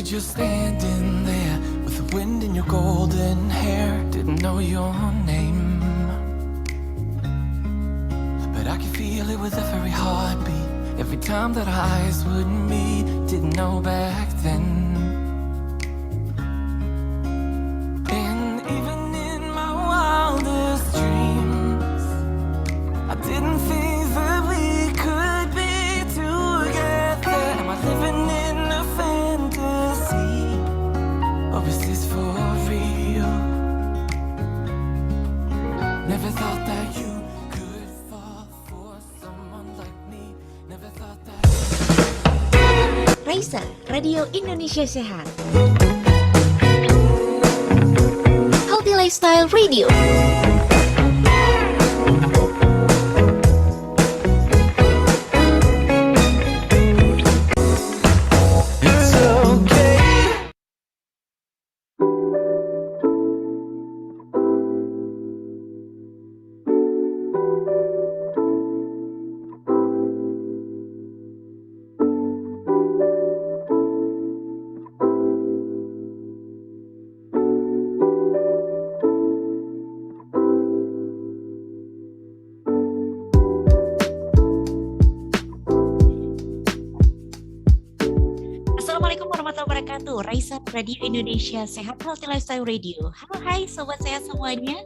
were just standing there with the wind in your golden hair. Didn't know your name, but I could feel it with every heartbeat, every time that our eyes would meet. Didn't know back then. And even in my wildest dreams, I didn't think that we could be together. Am I living in a fantasy, or is this for real? Never thought that you could fall for someone like me. Never thought that. Raisa, Radio Indonesia Sehat. Healthy Lifestyle Radio. It's okay. Assalamualaikum warahmatullahi wabarakatuh. Raisa, Radio Indonesia Sehat, Healthy Lifestyle Radio. Halo, hai sobat sehat semuanya.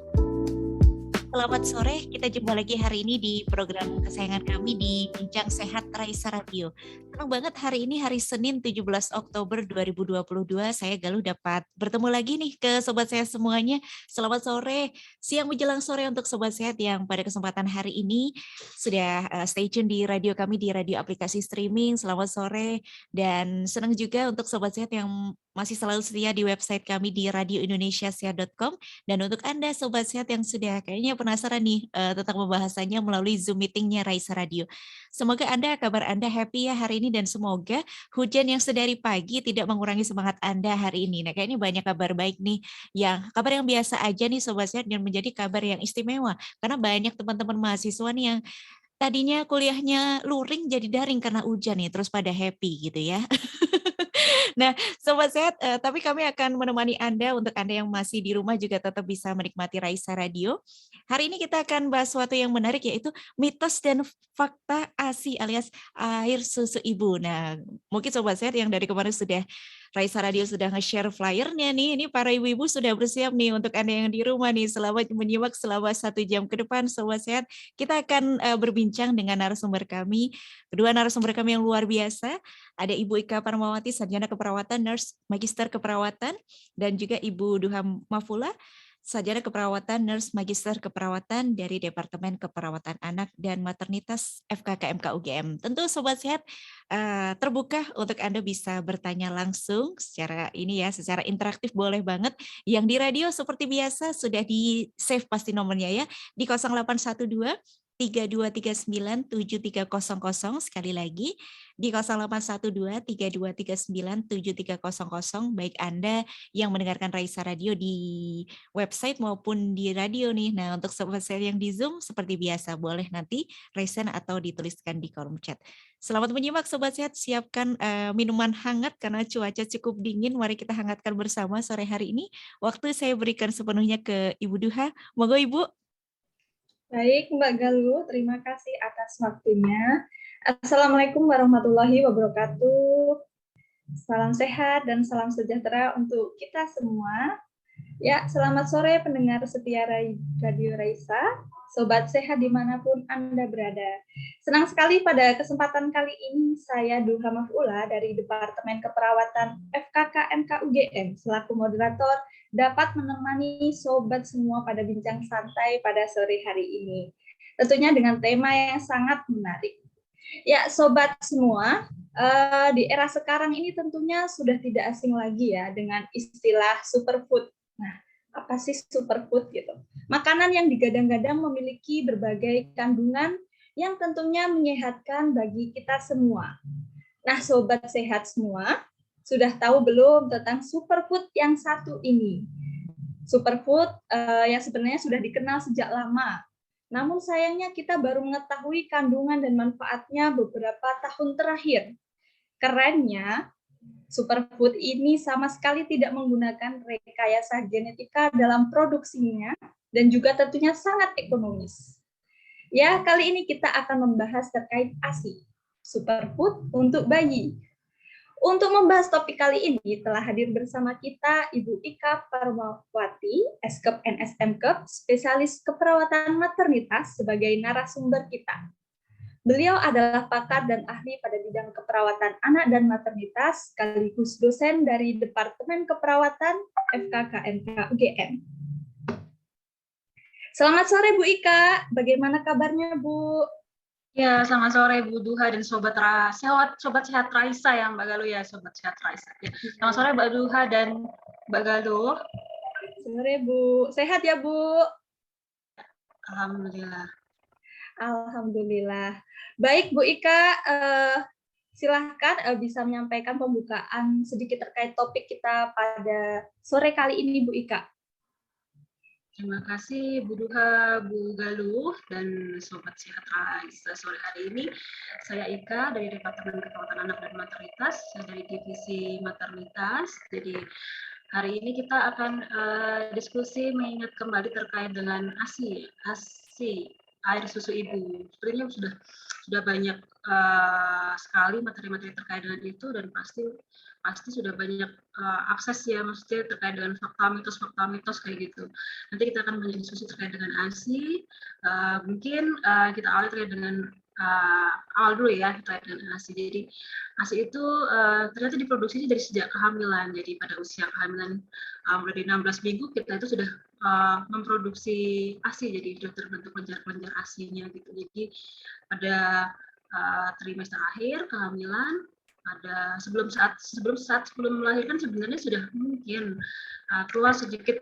Selamat sore, kita jumpa lagi hari ini di program kesayangan kami di Bincang Sehat Raisa Radio. Senang banget hari ini hari Senin 17 Oktober 2022, saya Galuh dapat bertemu lagi nih ke sobat sehat semuanya. Selamat sore, siang menjelang sore untuk sobat sehat yang pada kesempatan hari ini sudah stay tune di radio kami di radio aplikasi streaming. Selamat sore, dan senang juga untuk sobat sehat yang masih selalu setia di website kami di radioindonesiasehat.com. Dan untuk Anda sobat sehat yang sudah kayaknya penasaran nih tentang pembahasannya melalui Zoom meetingnya Raisa Radio. Semoga kabar Anda happy ya hari ini, dan semoga hujan yang sedari pagi tidak mengurangi semangat Anda hari ini. Nah, kayaknya banyak kabar baik nih, kabar yang biasa aja nih sobat sehat, dan menjadi kabar yang istimewa karena banyak teman-teman mahasiswa nih yang tadinya kuliahnya luring jadi daring karena hujan nih, terus pada happy gitu ya. Nah, sobat sehat, tapi kami akan menemani Anda, untuk Anda yang masih di rumah juga tetap bisa menikmati Raisa Radio. Hari ini kita akan bahas sesuatu yang menarik, yaitu mitos dan fakta ASI alias air susu ibu. Nah, mungkin sobat sehat yang dari kemarin sudah Raisa Radio sudah nge-share flyernya nih, ini para ibu-ibu sudah bersiap nih untuk Anda yang di rumah nih. Selamat menyimak selama 1 jam ke depan sobat sehat. Kita akan berbincang dengan narasumber kami, kedua narasumber kami yang luar biasa. Ada Ibu Ika Parmawati, Sarjana Keperawatan, Nurse Magister Keperawatan, dan juga Ibu Duha Mafula, Sarjana Keperawatan, Nurse Magister Keperawatan dari Departemen Keperawatan Anak dan Maternitas FKKMK UGM. Tentu sobat sehat terbuka untuk Anda bisa bertanya langsung secara secara interaktif, boleh banget. Yang di radio seperti biasa sudah di save pasti nomornya ya, di 0812 3239 7300, sekali lagi di 0812 3239 7300, baik Anda yang mendengarkan Raisa Radio di website maupun di radio nih. Nah, untuk sobat saya yang di Zoom seperti biasa boleh nanti raise atau dituliskan di kolom chat. Selamat menyimak sobat sehat, siapkan minuman hangat karena cuaca cukup dingin. Mari kita hangatkan bersama sore hari ini. Waktu saya berikan sepenuhnya ke Ibu Duha. Monggo Ibu. Baik, Mbak Galuh, terima kasih atas waktunya. Assalamualaikum warahmatullahi wabarakatuh. Salam sehat dan salam sejahtera untuk kita semua. Ya, selamat sore pendengar setia Radio Raisa, sobat sehat dimanapun Anda berada. Senang sekali pada kesempatan kali ini saya Duha Mafula dari Departemen Keperawatan FKKMK UGM selaku moderator dapat menemani sobat semua pada bincang santai pada sore hari ini. Tentunya dengan tema yang sangat menarik. Ya, sobat semua, di era sekarang ini tentunya sudah tidak asing lagi ya dengan istilah superfood. Nah, apa sih superfood gitu? Makanan yang digadang-gadang memiliki berbagai kandungan yang tentunya menyehatkan bagi kita semua. Nah, sobat sehat semua, sudah tahu belum tentang superfood yang satu ini? Superfood yang sebenarnya sudah dikenal sejak lama. Namun sayangnya kita baru mengetahui kandungan dan manfaatnya beberapa tahun terakhir. Kerennya, Superfood ini sama sekali tidak menggunakan rekayasa genetika dalam produksinya dan juga tentunya sangat ekonomis. Ya, kali ini kita akan membahas terkait ASI, superfood untuk bayi. Untuk membahas topik kali ini telah hadir bersama kita Ibu Ika Parmawati, Eskep NSMkep, spesialis keperawatan maternitas sebagai narasumber kita. Beliau adalah pakar dan ahli pada bidang keperawatan anak dan maternitas, sekaligus dosen dari Departemen Keperawatan FKKMK UGM. Selamat sore Bu Ika, bagaimana kabarnya Bu? Ya, selamat sore Bu Duha dan Sobat Sehat Raisa yang Mbak Galuh ya, Sobat Sehat Raisa. Ya. Selamat sore Mbak Duha dan Mbak Galuh. Sore Bu, sehat ya Bu? Alhamdulillah. Alhamdulillah. Baik Bu Ika, silahkan bisa menyampaikan pembukaan sedikit terkait topik kita pada sore kali ini Bu Ika. Terima kasih Bu Duha, Bu Galuh, dan Sobat Sehat Raisa. Sore hari ini saya Ika dari Departemen Keperawatan Anak dan Maternitas, dari Divisi Maternitas. Jadi hari ini kita akan diskusi mengingat kembali terkait dengan ASI air susu ibu. Sebenarnya sudah banyak sekali materi-materi terkait dengan itu dan pasti sudah banyak akses ya, maksudnya terkait dengan fakta mitos kayak gitu. Nanti kita akan banyak diskusi terkait dengan ASI. Mungkin kita awali terkait dengan awal dulu ya terkait dengan ASI. Jadi ASI itu ternyata diproduksi dari sejak kehamilan. Jadi pada usia kehamilan mulai dari 16 minggu kita itu sudah memproduksi ASI, jadi sudah terbentuk kelenjar-kelenjar ASI-nya gitu. Jadi pada trimester akhir kehamilan, pada sebelum melahirkan sebenarnya sudah mungkin keluar sedikit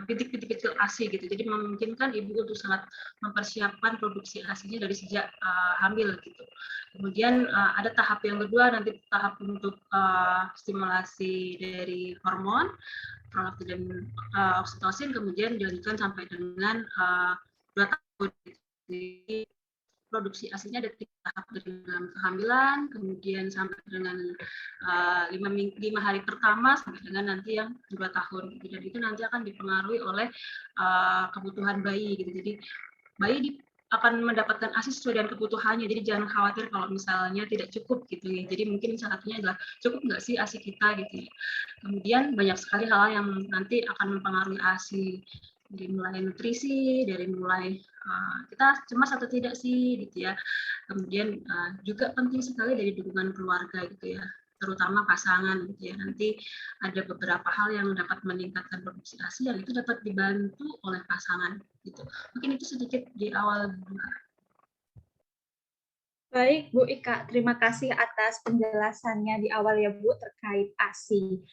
bintik-bintik kecil ASI gitu. Jadi memungkinkan ibu untuk sangat mempersiapkan produksi ASI-nya dari sejak hamil gitu. Kemudian ada tahap yang kedua, nanti tahap untuk stimulasi dari hormon prolaktin dan oksitosin, kemudian dilanjutkan sampai dengan 2 tahun. Jadi produksi ASI-nya ada 3 tahap, dari dalam kehamilan, kemudian sampai dengan 5 hari pertama sampai dengan nanti yang 2 tahun. Dan itu nanti akan dipengaruhi oleh kebutuhan bayi gitu. Jadi bayi akan mendapatkan ASI sesuai dengan kebutuhannya. Jadi jangan khawatir kalau misalnya tidak cukup gitu ya. Jadi mungkin salah satunya adalah cukup nggak sih ASI kita gitu ya. Kemudian banyak sekali hal yang nanti akan mempengaruhi ASI. Dari mulai nutrisi, dari mulai kita cemas atau tidak sih gitu ya. Kemudian juga penting sekali dari dukungan keluarga gitu ya, terutama pasangan gitu ya. Nanti ada beberapa hal yang dapat meningkatkan produksi ASI yang itu dapat dibantu oleh pasangan gitu. Mungkin itu sedikit di awal. Baik Bu Ika, terima kasih atas penjelasannya di awal ya Bu terkait ASI.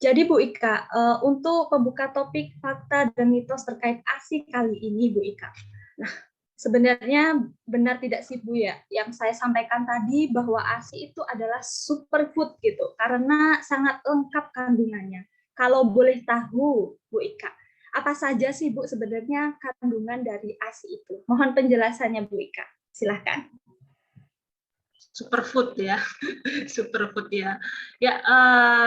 Jadi Bu Ika, untuk pembuka topik fakta dan mitos terkait ASI kali ini Bu Ika. Nah, sebenarnya benar tidak sih Bu ya, yang saya sampaikan tadi bahwa ASI itu adalah superfood gitu, karena sangat lengkap kandungannya. Kalau boleh tahu Bu Ika, apa saja sih Bu sebenarnya kandungan dari ASI itu? Mohon penjelasannya Bu Ika, silahkan. Superfood ya, superfood ya. Ya,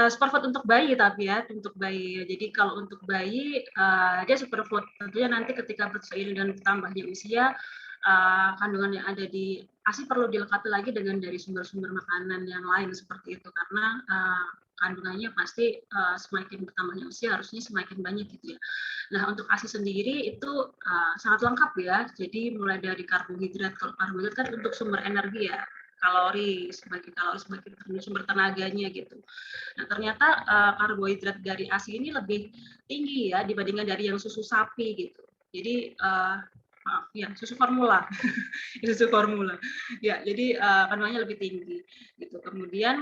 superfood untuk bayi tapi ya, untuk bayi. Jadi kalau untuk bayi dia superfood. Tentunya nanti ketika berseiring dengan bertambahnya usia, kandungan yang ada di ASI perlu dilengkapi lagi dengan dari sumber-sumber makanan yang lain seperti itu, karena kandungannya pasti semakin bertambahnya usia harusnya semakin banyak gitu ya. Nah untuk ASI sendiri itu sangat lengkap ya. Jadi mulai dari karbohidrat, kalau karbohidrat kan untuk sumber energi ya, kalori sebagai sumber tenaganya gitu. Nah ternyata karbohidrat dari ASI ini lebih tinggi ya dibandingkan dari yang susu sapi gitu. Jadi ya susu formula, susu formula. Ya jadi kandungannya lebih tinggi gitu. Kemudian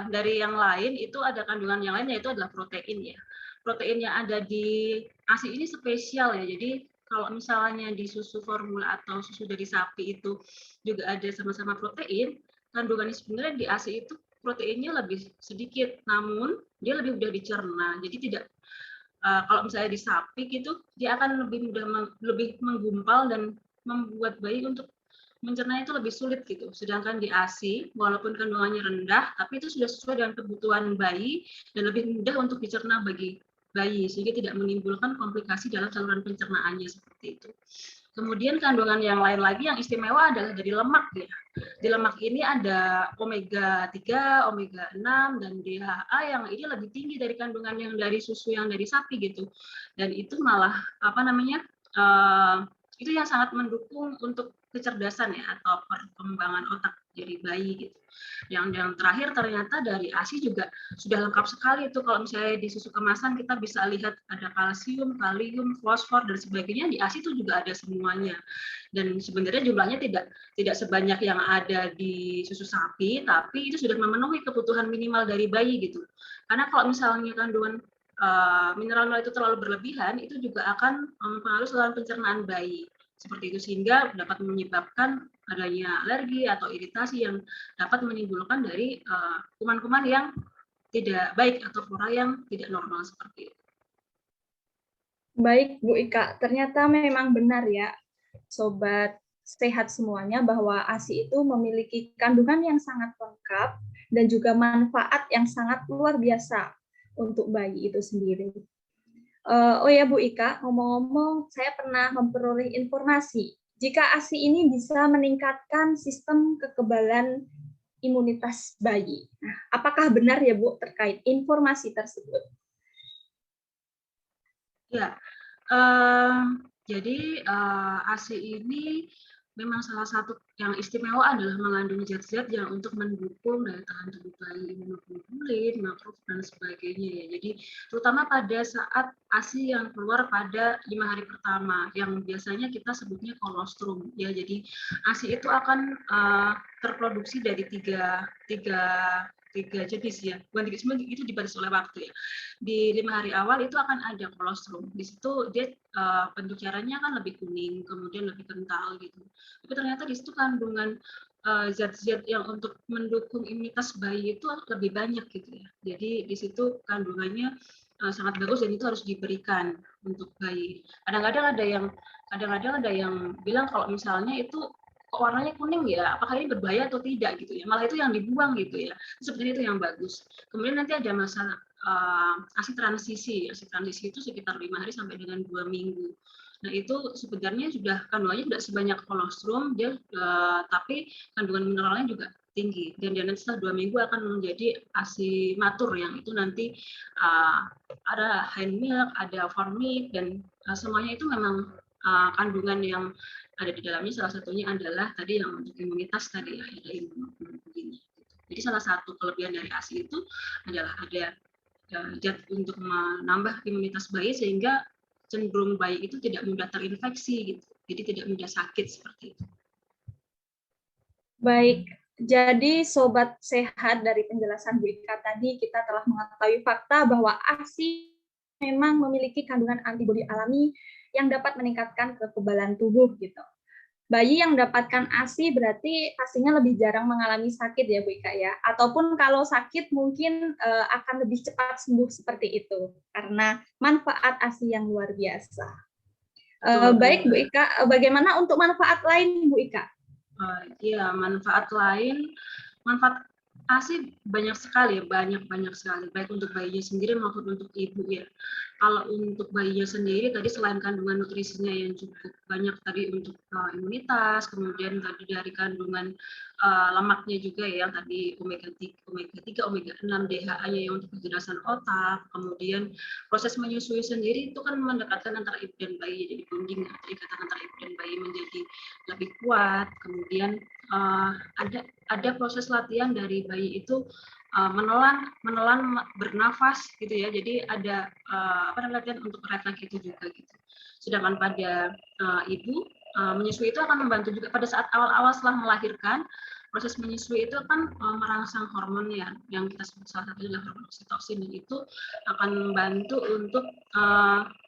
dari yang lain itu ada kandungan yang lain, yaitu adalah protein ya. Protein yang ada di ASI ini spesial ya. Jadi kalau misalnya di susu formula atau susu dari sapi itu juga ada sama-sama protein, kandungannya sebenarnya di ASI itu proteinnya lebih sedikit, namun dia lebih mudah dicerna. Jadi tidak kalau misalnya di sapi gitu, dia akan lebih mudah lebih menggumpal dan membuat bayi untuk mencerna itu lebih sulit gitu. Sedangkan di ASI, walaupun kandungannya rendah, tapi itu sudah sesuai dengan kebutuhan bayi dan lebih mudah untuk dicerna bagi bayi, sehingga tidak menimbulkan komplikasi dalam saluran pencernaannya seperti itu. Kemudian kandungan yang lain lagi yang istimewa adalah dari lemak ya. Di lemak ini ada omega 3, omega 6, dan DHA yang ini lebih tinggi dari kandungan yang dari susu yang dari sapi gitu. Dan itu malah itu yang sangat mendukung untuk kecerdasan ya atau perkembangan otak dari bayi gitu. Yang terakhir ternyata dari ASI juga sudah lengkap sekali itu, kalau misalnya di susu kemasan kita bisa lihat ada kalsium, kalium, fosfor dan sebagainya, di ASI itu juga ada semuanya. Dan sebenarnya jumlahnya tidak sebanyak yang ada di susu sapi, tapi itu sudah memenuhi kebutuhan minimal dari bayi gitu. Karena kalau misalnya kandungan mineral itu terlalu berlebihan, itu juga akan mempengaruhi saluran pencernaan bayi. Seperti itu, sehingga dapat menyebabkan adanya alergi atau iritasi yang dapat menimbulkan dari kuman-kuman yang tidak baik atau flora yang tidak normal seperti itu. Baik, Bu Ika. Ternyata memang benar ya, Sobat Sehat semuanya, bahwa ASI itu memiliki kandungan yang sangat lengkap dan juga manfaat yang sangat luar biasa untuk bayi itu sendiri. Oh ya Bu Ika, ngomong-ngomong, saya pernah memperoleh informasi jika ASI ini bisa meningkatkan sistem kekebalan imunitas bayi. Nah, apakah benar ya Bu terkait informasi tersebut? Ya, jadi ASI ini memang salah satu yang istimewa adalah mengandung zat-zat yang untuk mendukung daya tahan tubuh bayi, imunoglobulin, makrofag dan sebagainya ya. Jadi terutama pada saat ASI yang keluar pada 5 hari pertama, yang biasanya kita sebutnya kolostrum ya. Jadi ASI itu akan terproduksi dari tiga jenis ya, bukan tiga, itu dibatasi oleh waktu ya. Di 5 hari awal itu akan ada kolostrum. Di situ dia bentuk caranya kan lebih kuning, kemudian lebih kental gitu. Tapi ternyata di situ kandungan zat-zat yang untuk mendukung imunitas bayi itu lebih banyak gitu ya. Jadi di situ kandungannya sangat bagus dan itu harus diberikan untuk bayi. Kadang-kadang ada yang bilang kalau misalnya itu kok warnanya kuning ya, apakah ini berbahaya atau tidak gitu ya. Malah itu yang dibuang gitu ya. Sebenarnya itu yang bagus. Kemudian nanti ada masalah ASI transisi. ASI transisi itu sekitar 5 hari sampai dengan 2 minggu. Nah itu sebenarnya sudah kandungannya tidak sebanyak kolostrum, dia tapi kandungan mineralnya juga tinggi. Dan dia nanti setelah 2 minggu akan menjadi ASI matur yang itu nanti ada hind milk, ada farm milk, dan semuanya itu memang kandungan yang ada di dalamnya, salah satunya adalah tadi yang untuk imunitas tadi ya, ada imunoglobulin. Jadi salah satu kelebihan dari ASI itu adalah ada zat untuk menambah imunitas bayi sehingga cenderung bayi itu tidak mudah terinfeksi gitu. Jadi tidak mudah sakit seperti itu. Baik, jadi Sobat Sehat, dari penjelasan Bu Ika tadi kita telah mengetahui fakta bahwa ASI memang memiliki kandungan antibodi alami yang dapat meningkatkan kekebalan tubuh gitu. Bayi yang mendapatkan ASI berarti pastinya lebih jarang mengalami sakit ya Bu Ika ya. Ataupun kalau sakit mungkin akan lebih cepat sembuh seperti itu karena manfaat ASI yang luar biasa. Baik Bu Ika, bagaimana untuk manfaat lain Bu Ika? Ya, manfaat ASI banyak sekali, banyak sekali, baik untuk bayinya sendiri maupun untuk ibu ya. Kalau untuk bayinya sendiri tadi selain kandungan nutrisinya yang cukup banyak tadi untuk imunitas, kemudian tadi dari kandungan lemaknya juga ya, tadi omega 3, omega 6, DHA-nya yang untuk kecerdasan otak, kemudian proses menyusui sendiri itu kan mendekatkan antara ibu dan bayi, jadi bonding, ikatan antara ibu dan bayi menjadi lebih kuat. Kemudian ada proses latihan dari bayi itu menelan bernafas gitu ya, jadi ada latihan untuk refleks itu juga gitu. Sedangkan pada ibu menyusui itu akan membantu juga pada saat awal-awal setelah melahirkan. Proses menyusui itu akan merangsang hormon ya, yang kita sebut salah satunya adalah hormon oksitosin, dan itu akan membantu untuk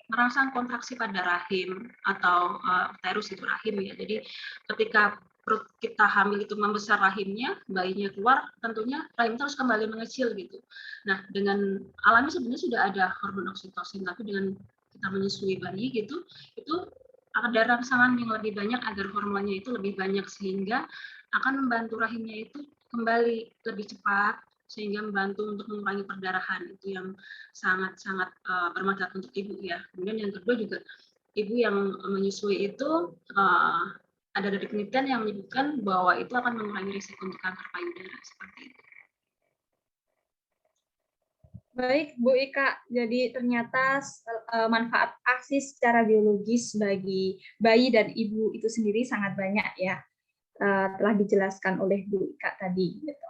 merangsang kontraksi pada rahim atau uterus itu rahim ya. Jadi ketika perut kita hamil itu membesar rahimnya, bayinya keluar, tentunya rahim terus kembali mengecil gitu. Nah, dengan alami sebenarnya sudah ada hormon oksitosin, tapi dengan kita menyusui bayi gitu, itu ada rangsangan yang lebih banyak agar hormonnya itu lebih banyak, sehingga akan membantu rahimnya itu kembali lebih cepat, sehingga membantu untuk mengurangi perdarahan. Itu yang sangat-sangat bermanfaat untuk ibu ya. Kemudian yang kedua juga, ibu yang menyusui itu ada dari penelitian yang menyebutkan bahwa itu akan mengurangi risiko untuk kanker payudara, seperti itu. Baik, Bu Ika. Jadi ternyata manfaat ASI secara biologis bagi bayi dan ibu itu sendiri sangat banyak ya. Telah dijelaskan oleh Bu Ika tadi. Gitu.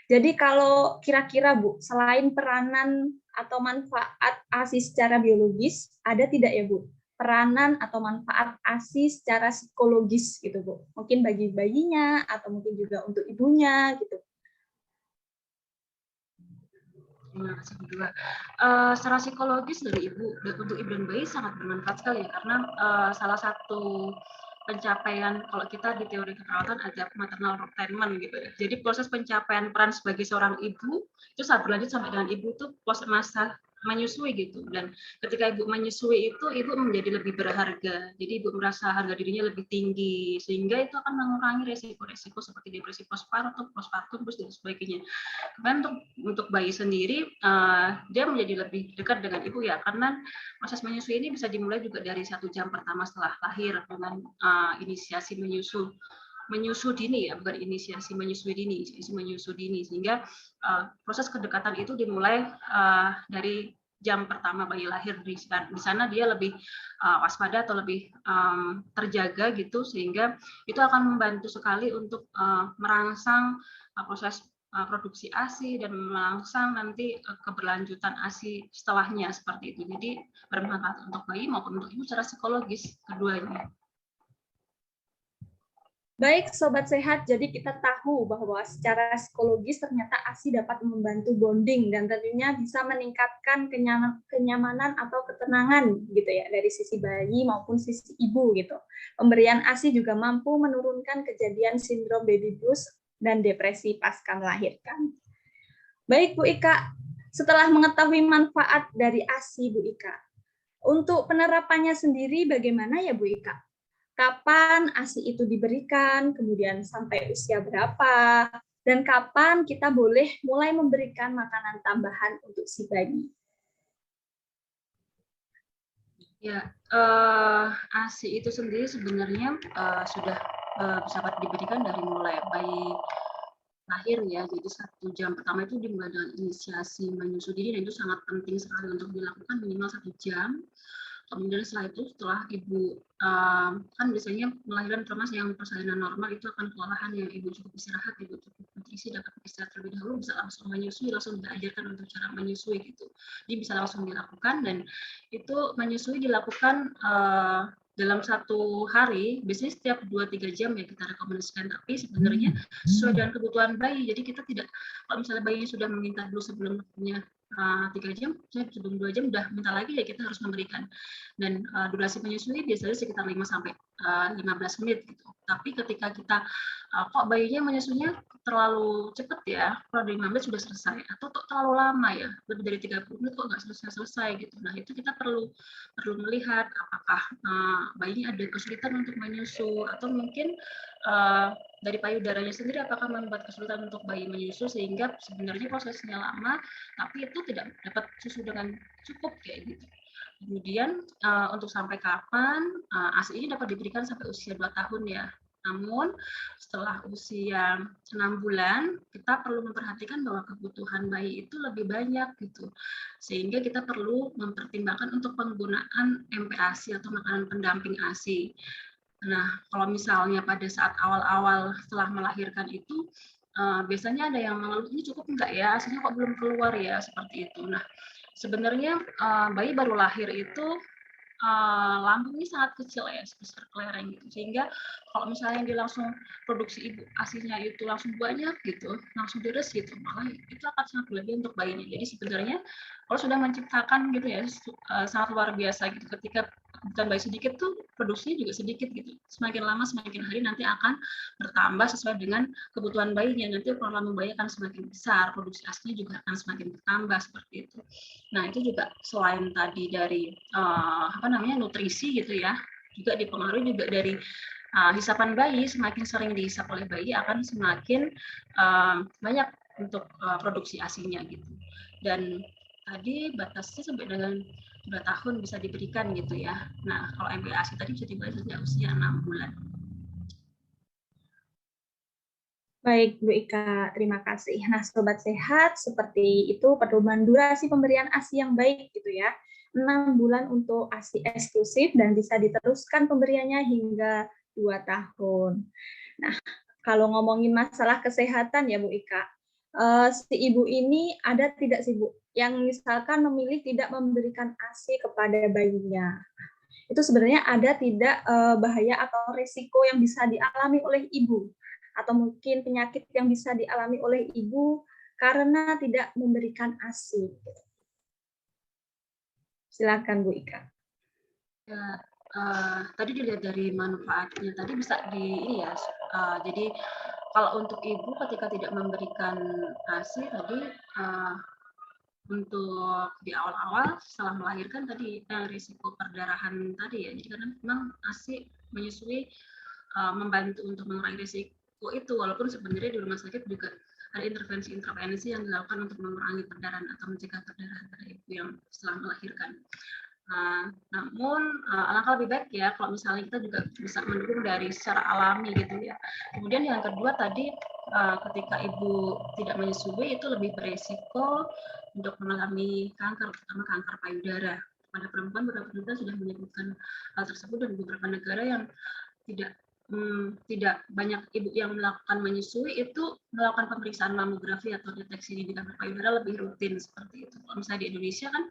Jadi kalau kira-kira Bu, selain peranan atau manfaat ASI secara biologis, ada tidak ya Bu? Peranan atau manfaat ASI secara psikologis gitu Bu? Mungkin bagi bayinya atau mungkin juga untuk ibunya gitu. Terima kasih kedua. Secara psikologis dari ibu, untuk ibu dan bayi sangat bermanfaat sekali ya, karena salah satu pencapaian kalau kita di teori keperawatan ada maternal retirement gitu ya. Jadi proses pencapaian peran sebagai seorang ibu itu saat berlanjut sampai dengan ibu itu proses masa menyusui gitu, dan ketika ibu menyusui itu ibu menjadi lebih berharga, jadi ibu merasa harga dirinya lebih tinggi, sehingga itu akan mengurangi resiko-resiko seperti depresi postpartum, terus dan sebagainya. Kemudian untuk bayi sendiri dia menjadi lebih dekat dengan ibu ya, karena proses menyusui ini bisa dimulai juga dari 1 jam pertama setelah lahir dengan inisiasi menyusu dini ya, bukan inisiasi menyusui dini, sehingga proses kedekatan itu dimulai dari jam pertama bayi lahir. Di sana dia lebih waspada atau lebih terjaga gitu, sehingga itu akan membantu sekali untuk merangsang proses produksi ASI dan merangsang nanti keberlanjutan ASI setelahnya, seperti itu. Jadi bermanfaat untuk bayi maupun untuk ibu secara psikologis keduanya. Baik, Sobat Sehat, jadi kita tahu bahwa secara psikologis ternyata ASI dapat membantu bonding dan tentunya bisa meningkatkan kenyamanan atau ketenangan gitu ya dari sisi bayi maupun sisi ibu gitu. Pemberian ASI juga mampu menurunkan kejadian sindrom baby blues dan depresi pasca melahirkan. Baik, Bu Ika, setelah mengetahui manfaat dari ASI, Bu Ika, untuk penerapannya sendiri bagaimana ya, Bu Ika? Kapan ASI itu diberikan, kemudian sampai usia berapa, dan kapan kita boleh mulai memberikan makanan tambahan untuk si bayi. Ya, ASI itu sendiri sebenarnya sudah bisa diberikan dari mulai bayi lahir ya. Jadi 1 jam pertama itu dimulai dengan inisiasi menyusui dini, dan itu sangat penting sekali untuk dilakukan minimal 1 jam. Kemudian setelah itu, setelah ibu kan biasanya melahirkan termasuk yang persalinan normal itu akan kelelahan, yang ibu cukup istirahat, ibu cukup nutrisi, dapat istirahat terlebih dahulu, bisa langsung menyusui, langsung diajarkan untuk cara menyusui gitu. Jadi bisa langsung dilakukan, dan itu menyusui dilakukan dalam 1 hari, biasanya setiap 2-3 jam ya kita rekomendasikan, tapi sebenarnya sesuai dengan kebutuhan bayi. Jadi kita tidak, kalau misalnya bayinya sudah meminta dulu sebelum waktunya 3 jam, sebelum 2 jam udah minta lagi, ya kita harus memberikan. Dan durasi menyusui biasanya sekitar 5-15 menit gitu. Tapi ketika kita kok bayinya menyusuinya terlalu cepat ya, kalau 15 sudah selesai, atau kok terlalu lama ya, lebih dari 30 menit kok nggak selesai gitu. Nah itu kita perlu melihat apakah bayinya ada kesulitan untuk menyusu, atau mungkin dari payudaranya sendiri apakah membuat kesulitan untuk bayi menyusu, sehingga sebenarnya prosesnya lama tapi itu tidak dapat susu dengan cukup kayak gitu. Kemudian untuk sampai kapan, ASI ini dapat diberikan sampai usia 2 tahun ya. Namun setelah usia 6 bulan kita perlu memperhatikan bahwa kebutuhan bayi itu lebih banyak gitu, sehingga kita perlu mempertimbangkan untuk penggunaan MPASI atau makanan pendamping ASI. Nah, kalau misalnya pada saat awal-awal setelah melahirkan itu biasanya ada yang mengeluh, ini cukup enggak ya, ASINya kok belum keluar ya, seperti itu. Nah, sebenarnya bayi baru lahir itu lambungnya sangat kecil ya, sebesar kelereng gitu, sehingga kalau misalnya dia langsung produksi ibu ASINya itu langsung banyak gitu, langsung deres gitu, malah itu akan sangat berlebihan untuk bayinya. Jadi sebenarnya kalau sudah menciptakan gitu ya, sangat luar biasa gitu. Ketika kebutuhan bayi sedikit tuh produksinya juga sedikit gitu. Semakin lama semakin hari nanti akan bertambah sesuai dengan kebutuhan bayinya. Nanti kalau lambung bayi akan semakin besar, produksi ASINya juga akan semakin bertambah, seperti itu. Nah itu juga selain tadi dari nutrisi gitu ya, juga dipengaruhi juga dari hisapan bayi. Semakin sering dihisap oleh bayi akan semakin banyak untuk produksi ASI-nya gitu. Dan tadi batasnya sampai dengan 2 tahun bisa diberikan gitu ya. Nah, kalau MBA ASI tadi bisa diberikan sejak usia 6 bulan. Baik, Bu Ika, terima kasih. Nah, Sobat Sehat, seperti itu pedoman durasi pemberian ASI yang baik gitu ya. 6 bulan untuk ASI eksklusif dan bisa diteruskan pemberiannya hingga 2 tahun. Nah, kalau ngomongin masalah kesehatan ya Bu Ika, si ibu ini ada tidak sih Bu, yang misalkan memilih tidak memberikan ASI kepada bayinya? Itu sebenarnya ada tidak bahaya atau risiko yang bisa dialami oleh ibu? Atau mungkin penyakit yang bisa dialami oleh ibu karena tidak memberikan ASI. Silakan Bu Ika. Ya, tadi dilihat dari manfaatnya tadi bisa ini ya. Jadi kalau untuk ibu ketika tidak memberikan ASI tadi untuk di awal-awal setelah melahirkan tadi risiko perdarahan tadi ya. Jadi karena memang ASI menyusui membantu untuk mengurangi risiko itu, walaupun sebenarnya di rumah sakit juga ada intervensi-intervensi yang dilakukan untuk mengurangi perdarahan atau mencegah perdarahan pada ibu yang setelah melahirkan. Namun alangkah lebih baik ya kalau misalnya kita juga bisa mendukung dari secara alami gitu ya. Kemudian yang kedua tadi ketika ibu tidak menyusui itu lebih beresiko untuk mengalami kanker, terutama kanker payudara. Pada perempuan beberapa penelitian sudah menyebutkan hal tersebut dan beberapa negara yang tidak banyak ibu yang melakukan menyusui itu melakukan pemeriksaan mamografi atau deteksi di kanker payudara lebih rutin seperti itu. Kalau misalnya di Indonesia kan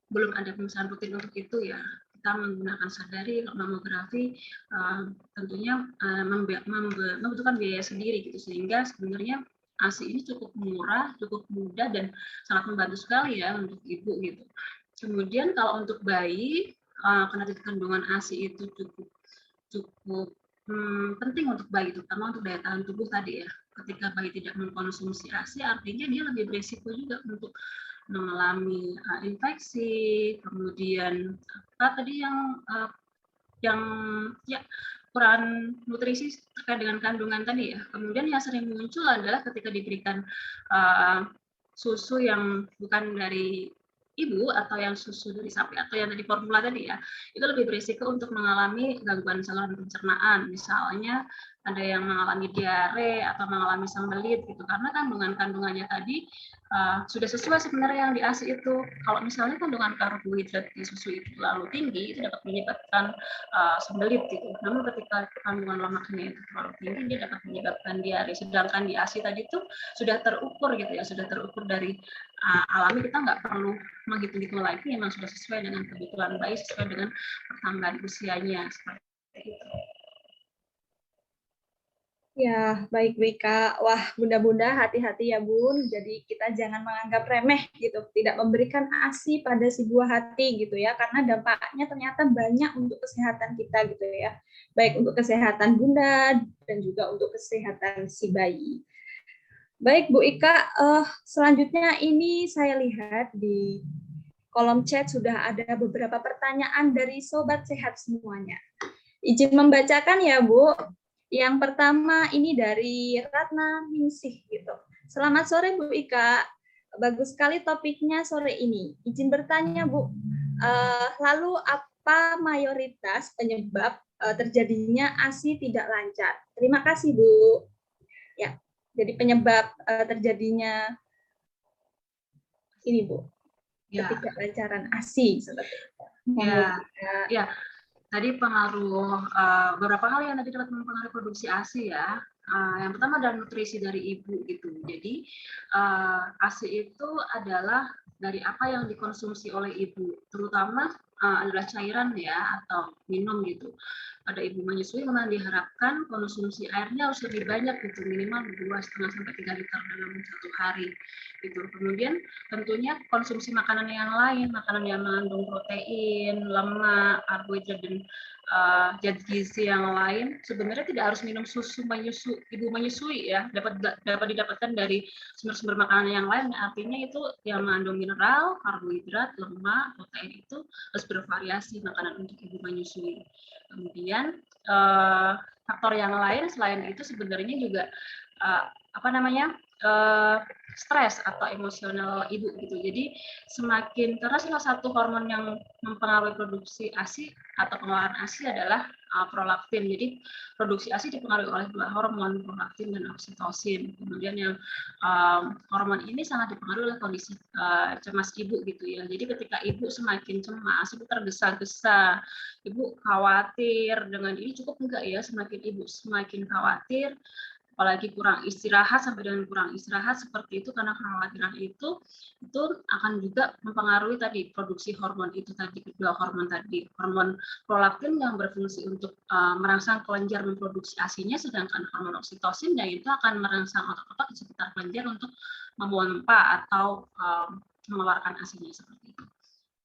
belum ada pemeriksaan rutin untuk itu ya. Kita menggunakan sadari mamografi tentunya membutuhkan biaya sendiri gitu, sehingga sebenarnya ASI ini cukup murah, cukup mudah dan sangat membantu sekali ya untuk ibu gitu. Kemudian kalau untuk bayi karena kandungan ASI itu cukup penting untuk bayi, terutama untuk daya tahan tubuh tadi ya. Ketika bayi tidak mengkonsumsi ASI, artinya dia lebih berisiko juga untuk mengalami infeksi, kemudian apa tadi yang ya kurang nutrisi terkait dengan kandungan tadi ya. Kemudian yang sering muncul adalah ketika diberikan susu yang bukan dari ibu atau yang susu dari sapi atau yang dari formula tadi ya, itu lebih berisiko untuk mengalami gangguan saluran pencernaan. Misalnya ada yang mengalami diare atau mengalami sembelit gitu, karena kandungannya tadi sudah sesuai sebenarnya yang di ASI itu. Kalau misalnya kandungan karbohidrat di susu itu terlalu tinggi, itu dapat menyebabkan sembelit gitu. Namun ketika kandungan lemaknya itu terlalu tinggi, dia dapat menyebabkan diare. Sedangkan di ASI tadi itu sudah terukur gitu ya, sudah terukur dari alami, kita nggak perlu menghitung-hitung lagi, memang sudah sesuai dengan kebutuhan bayi, sesuai dengan pertambahan usianya seperti itu. Ya, baik Wika. Wah, bunda-bunda hati-hati ya Bun. Jadi kita jangan menganggap remeh gitu, tidak memberikan ASI pada si buah hati gitu ya, karena dampaknya ternyata banyak untuk kesehatan kita gitu ya. Baik untuk kesehatan bunda dan juga untuk kesehatan si bayi. Baik Bu Ika, selanjutnya ini saya lihat di kolom chat sudah ada beberapa pertanyaan dari Sobat Sehat semuanya. Izin membacakan ya Bu. Yang pertama ini dari Ratna Ningsih gitu. Selamat sore Bu Ika, bagus sekali topiknya sore ini. Izin bertanya Bu, lalu apa mayoritas penyebab terjadinya ASI tidak lancar? Terima kasih Bu. Ya, jadi penyebab terjadinya ini Bu, ketidaklancaran ASI seperti itu. Ya. Tadi pengaruh beberapa hal yang tadi dapat mempengaruhi produksi ASI ya. Yang pertama adalah nutrisi dari ibu gitu. Jadi ASI itu adalah dari apa yang dikonsumsi oleh ibu, terutama adalah cairan ya atau minum gitu. Pada ibu menyusui memang diharapkan konsumsi airnya harus lebih banyak gitu, minimal 2,5 sampai 3 liter dalam satu hari gitu. Kemudian tentunya konsumsi makanan yang lain, makanan yang mengandung protein, lemak, karbohidrat dan zat gizi yang lain sebenarnya tidak harus minum susu ibu menyusui ya, dapat didapatkan dari sumber-sumber makanan yang lain. Artinya itu yang mengandung mineral, karbohidrat, lemak, protein itu harus bervariasi makanan untuk ibu menyusui. Kemudian faktor yang lain selain itu sebenarnya juga stres atau emosional ibu gitu. Jadi semakin, karena salah satu hormon yang mempengaruhi produksi ASI atau pengeluaran ASI adalah prolaktin. Jadi produksi ASI dipengaruhi oleh dua hormon, prolaktin dan oksitosin. Kemudian yang hormon ini sangat dipengaruhi oleh kondisi cemas ibu gitu ya. Jadi ketika ibu semakin cemas, ibu tergesa-gesa, ibu khawatir dengan ini, cukup enggak ya semakin ibu semakin khawatir, apalagi kurang istirahat, sampai dengan kurang istirahat seperti itu karena kekhawatiran itu akan juga mempengaruhi tadi produksi hormon itu tadi, kedua hormon tadi, hormon prolaktin yang berfungsi untuk merangsang kelenjar memproduksi ASI-nya, sedangkan hormon oksitosin yang itu akan merangsang otot-otot di sekitar kelenjar untuk memompa atau mengeluarkan ASI-nya seperti itu.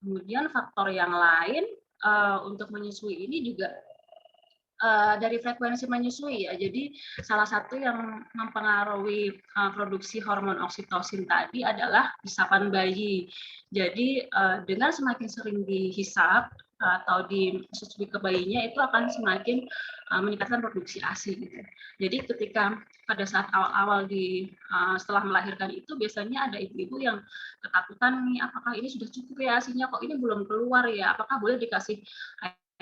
Kemudian faktor yang lain untuk menyusui ini juga dari frekuensi menyusui ya. Jadi salah satu yang mempengaruhi produksi hormon oksitosin tadi adalah hisapan bayi. Jadi dengan semakin sering dihisap atau disusui ke bayinya, itu akan semakin meningkatkan produksi ASI gitu. Jadi ketika pada saat awal-awal setelah melahirkan itu biasanya ada ibu-ibu yang ketakutan nih, apakah ini sudah cukup ya ASInya, kok ini belum keluar ya, apakah boleh dikasih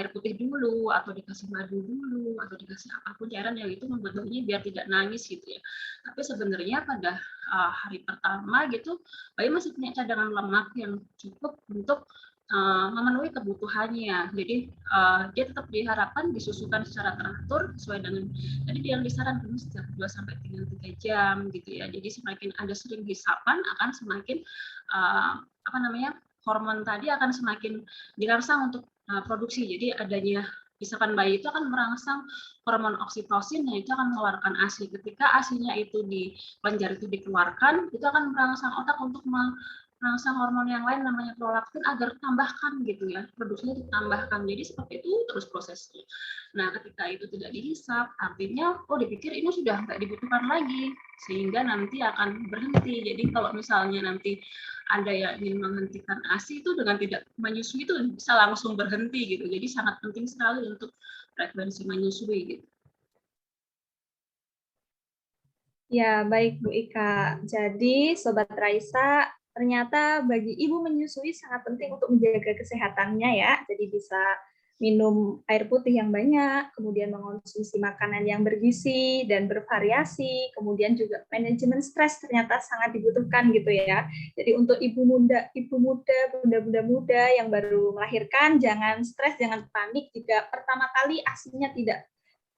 air putih dulu, atau dikasih madu dulu, atau dikasih apapun cairan yang itu membuat bayinya biar tidak nangis gitu ya. Tapi sebenarnya pada hari pertama gitu, bayi masih punya cadangan lemak yang cukup untuk memenuhi kebutuhannya. Jadi dia tetap diharapkan disusukan secara teratur sesuai dengan tadi yang disarankan setiap 2-3 jam gitu ya. Jadi semakin Anda sering hisapan, akan semakin hormon tadi akan semakin dirangsang untuk produksi. Jadi adanya hisapan bayi itu akan merangsang hormon oksitosin yang itu akan mengeluarkan ASI. Ketika ASI-nya itu di kelenjar itu dikeluarkan, itu akan merangsang otak untuk merangsang hormon yang lain namanya prolaktin agar tambahkan gitu ya, produksinya ditambahkan. Jadi seperti itu terus prosesnya. Nah, ketika itu tidak dihisap, artinya dipikir ini sudah nggak dibutuhkan lagi, sehingga nanti akan berhenti. Jadi kalau misalnya nanti ada yang ingin menghentikan ASI itu dengan tidak menyusui itu bisa langsung berhenti gitu. Jadi sangat penting sekali untuk frekuensi menyusui gitu. Ya, baik Bu Ika. Jadi Sobat Raisa, ternyata bagi ibu menyusui sangat penting untuk menjaga kesehatannya ya. Jadi bisa minum air putih yang banyak, kemudian mengonsumsi makanan yang bergizi dan bervariasi, kemudian juga manajemen stres ternyata sangat dibutuhkan gitu ya. Jadi untuk ibu muda, bunda-bunda muda yang baru melahirkan, jangan stres, jangan panik jika pertama kali ASInya tidak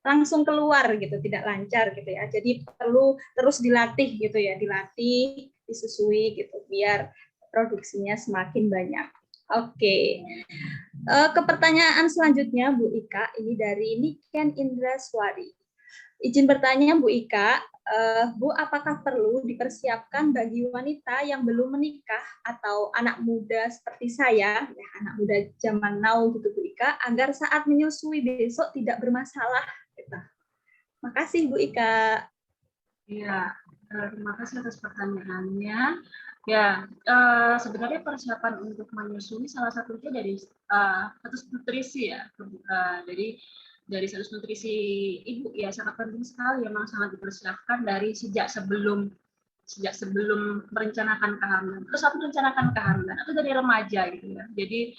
langsung keluar gitu, tidak lancar gitu ya. Jadi perlu terus dilatih gitu ya, dilatih, disusui gitu biar produksinya semakin banyak. Oke. Ke pertanyaan selanjutnya Bu Ika, ini dari Niken Indraswari. Izin bertanya Bu Ika, Bu, apakah perlu dipersiapkan bagi wanita yang belum menikah atau anak muda seperti saya, ya, anak muda zaman now gitu Bu Ika, agar saat menyusui besok tidak bermasalah? Gitu. Makasih Bu Ika. Iya, terima kasih atas pertanyaannya. Ya, sebenarnya persiapan untuk menyusui salah satunya dari status nutrisi ya. Jadi dari status nutrisi ibu ya sangat penting sekali, memang sangat dipersiapkan dari sejak sebelum merencanakan kehamilan, terus saat merencanakan kehamilan atau dari remaja gitu ya. Jadi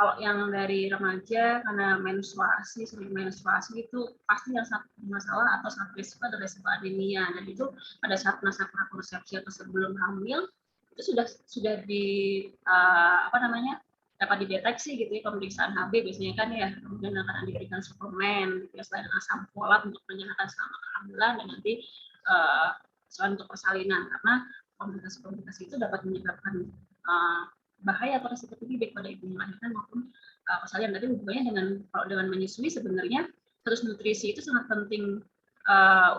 kalau yang dari remaja karena sering menstruasi itu pasti yang sangat bermasalah atau sangat risiko adalah risiko anemia, dan itu pada saat masa prakonsepsi atau sebelum hamil itu sudah dapat dideteksi gitu ya, pemeriksaan HB biasanya kan ya, kemudian akan diberikan suplemen gitu ya, selain asam folat untuk penyehatan selama kehamilan dan nanti selain untuk persalinan, karena komplikasi itu dapat menyebabkan bahaya atau risiko tinggi baik pada ibu melahirkan maupun persalinan. Tadi hubungannya dengan menyusui, sebenarnya status nutrisi itu sangat penting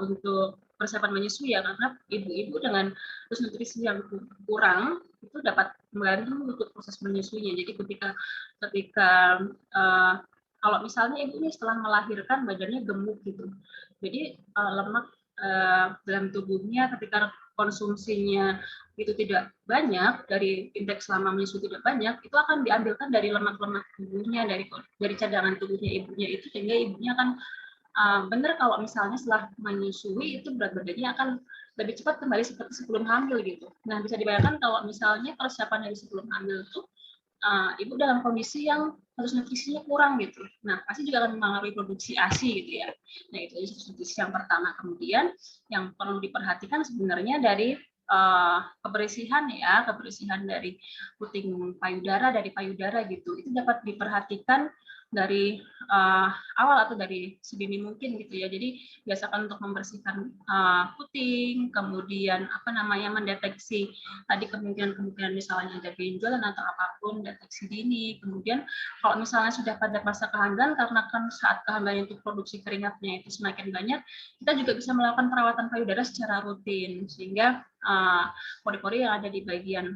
untuk persiapan menyusui ya, karena ibu-ibu dengan status nutrisi yang kurang itu dapat membantu untuk proses menyusuinya. Jadi ketika kalau misalnya ibu ini setelah melahirkan badannya gemuk gitu, jadi lemak dalam tubuhnya ketika konsumsinya itu tidak banyak, dari indeks selama menyusui tidak banyak, itu akan diambilkan dari lemak-lemak tubuhnya, dari cadangan tubuhnya ibunya itu, sehingga ibunya akan benar kalau misalnya setelah menyusui itu berat badannya akan lebih cepat kembali seperti sebelum hamil gitu. Nah, bisa dibayangkan kalau misalnya persiapan dari sebelum hamil itu ibu dalam kondisi yang harus nutrisinya kurang gitu. Nah, pasti juga akan mempengaruhi produksi ASI gitu ya. Nah, itu nutrisi yang pertama. Kemudian yang perlu diperhatikan sebenarnya dari kebersihan ya, kebersihan dari puting payudara, dari payudara gitu. Itu dapat diperhatikan dari awal atau dari sedini mungkin gitu ya. Jadi biasakan untuk membersihkan puting, kemudian mendeteksi tadi kemungkinan misalnya ada benjolan atau apapun, deteksi dini. Kemudian kalau misalnya sudah pada masa kehamilan, karena kan saat kehamilan itu produksi keringatnya itu semakin banyak, kita juga bisa melakukan perawatan payudara secara rutin, sehingga pori-pori yang ada di bagian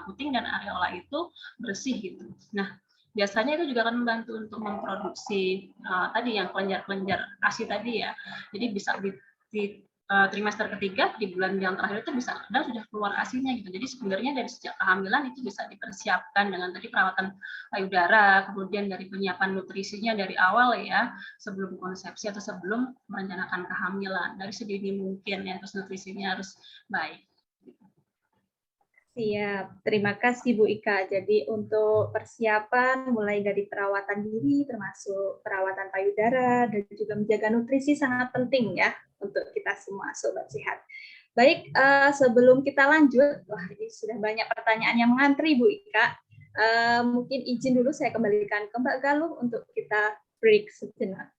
puting dan areola itu bersih gitu. Nah, biasanya itu juga akan membantu untuk memproduksi tadi yang kelenjar-kelenjar ASI tadi ya. Jadi bisa di trimester ketiga di bulan yang terakhir itu bisa kadang sudah keluar ASI-nya gitu. Jadi sebenarnya dari sejak kehamilan itu bisa dipersiapkan dengan tadi perawatan payudara, kemudian dari penyiapan nutrisinya dari awal ya, sebelum konsepsi atau sebelum merencanakan kehamilan. Dari sedini mungkin ya, terus nutrisinya harus baik. Siap, terima kasih Bu Ika. Jadi untuk persiapan mulai dari perawatan diri termasuk perawatan payudara dan juga menjaga nutrisi sangat penting ya untuk kita semua sobat sehat. Baik, sebelum kita lanjut, wah ini sudah banyak pertanyaan yang mengantri Bu Ika. Mungkin izin dulu saya kembalikan ke Mbak Galuh untuk kita break sejenak.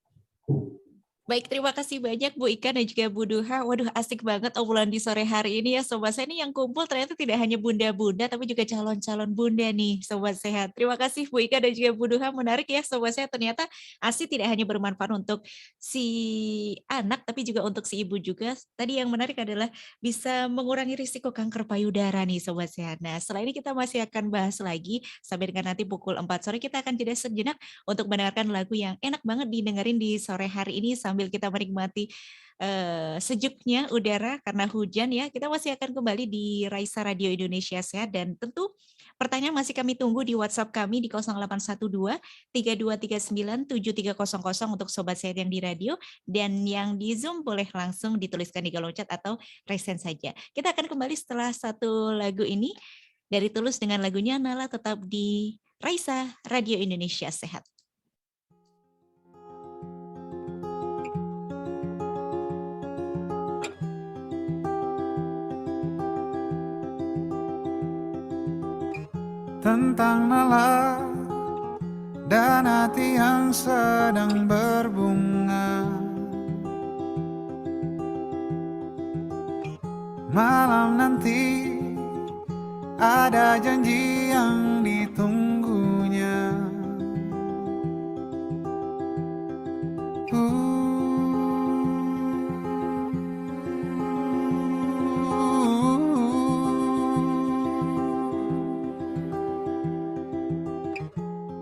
Baik, terima kasih banyak Bu Ika dan juga Bu Duha. Waduh, asik banget obrolan di sore hari ini ya Sobat Sehat. Ini yang kumpul ternyata tidak hanya bunda-bunda, tapi juga calon-calon bunda nih Sobat Sehat. Terima kasih Bu Ika dan juga Bu Duha. Menarik ya Sobat Sehat, ternyata ASI tidak hanya bermanfaat untuk si anak, tapi juga untuk si ibu juga. Tadi yang menarik adalah bisa mengurangi risiko kanker payudara nih Sobat Sehat. Nah, setelah ini kita masih akan bahas lagi. Sampai dengan nanti pukul 4 sore kita akan jeda sejenak untuk mendengarkan lagu yang enak banget didengerin di sore hari ini sambil kita menikmati sejuknya udara karena hujan ya. Kita masih akan kembali di Raisa Radio Indonesia Sehat dan tentu pertanyaan masih kami tunggu di WhatsApp kami di 0812 3239 7300 untuk Sobat Sehat yang di radio dan yang di Zoom boleh langsung dituliskan di kolom chat atau resen saja. Kita akan kembali setelah satu lagu ini dari Tulus dengan lagunya Nala tetap di Raisa Radio Indonesia Sehat. Tentang nala dan hati yang sedang berbunga, malam nanti ada janji yang ditunggunya.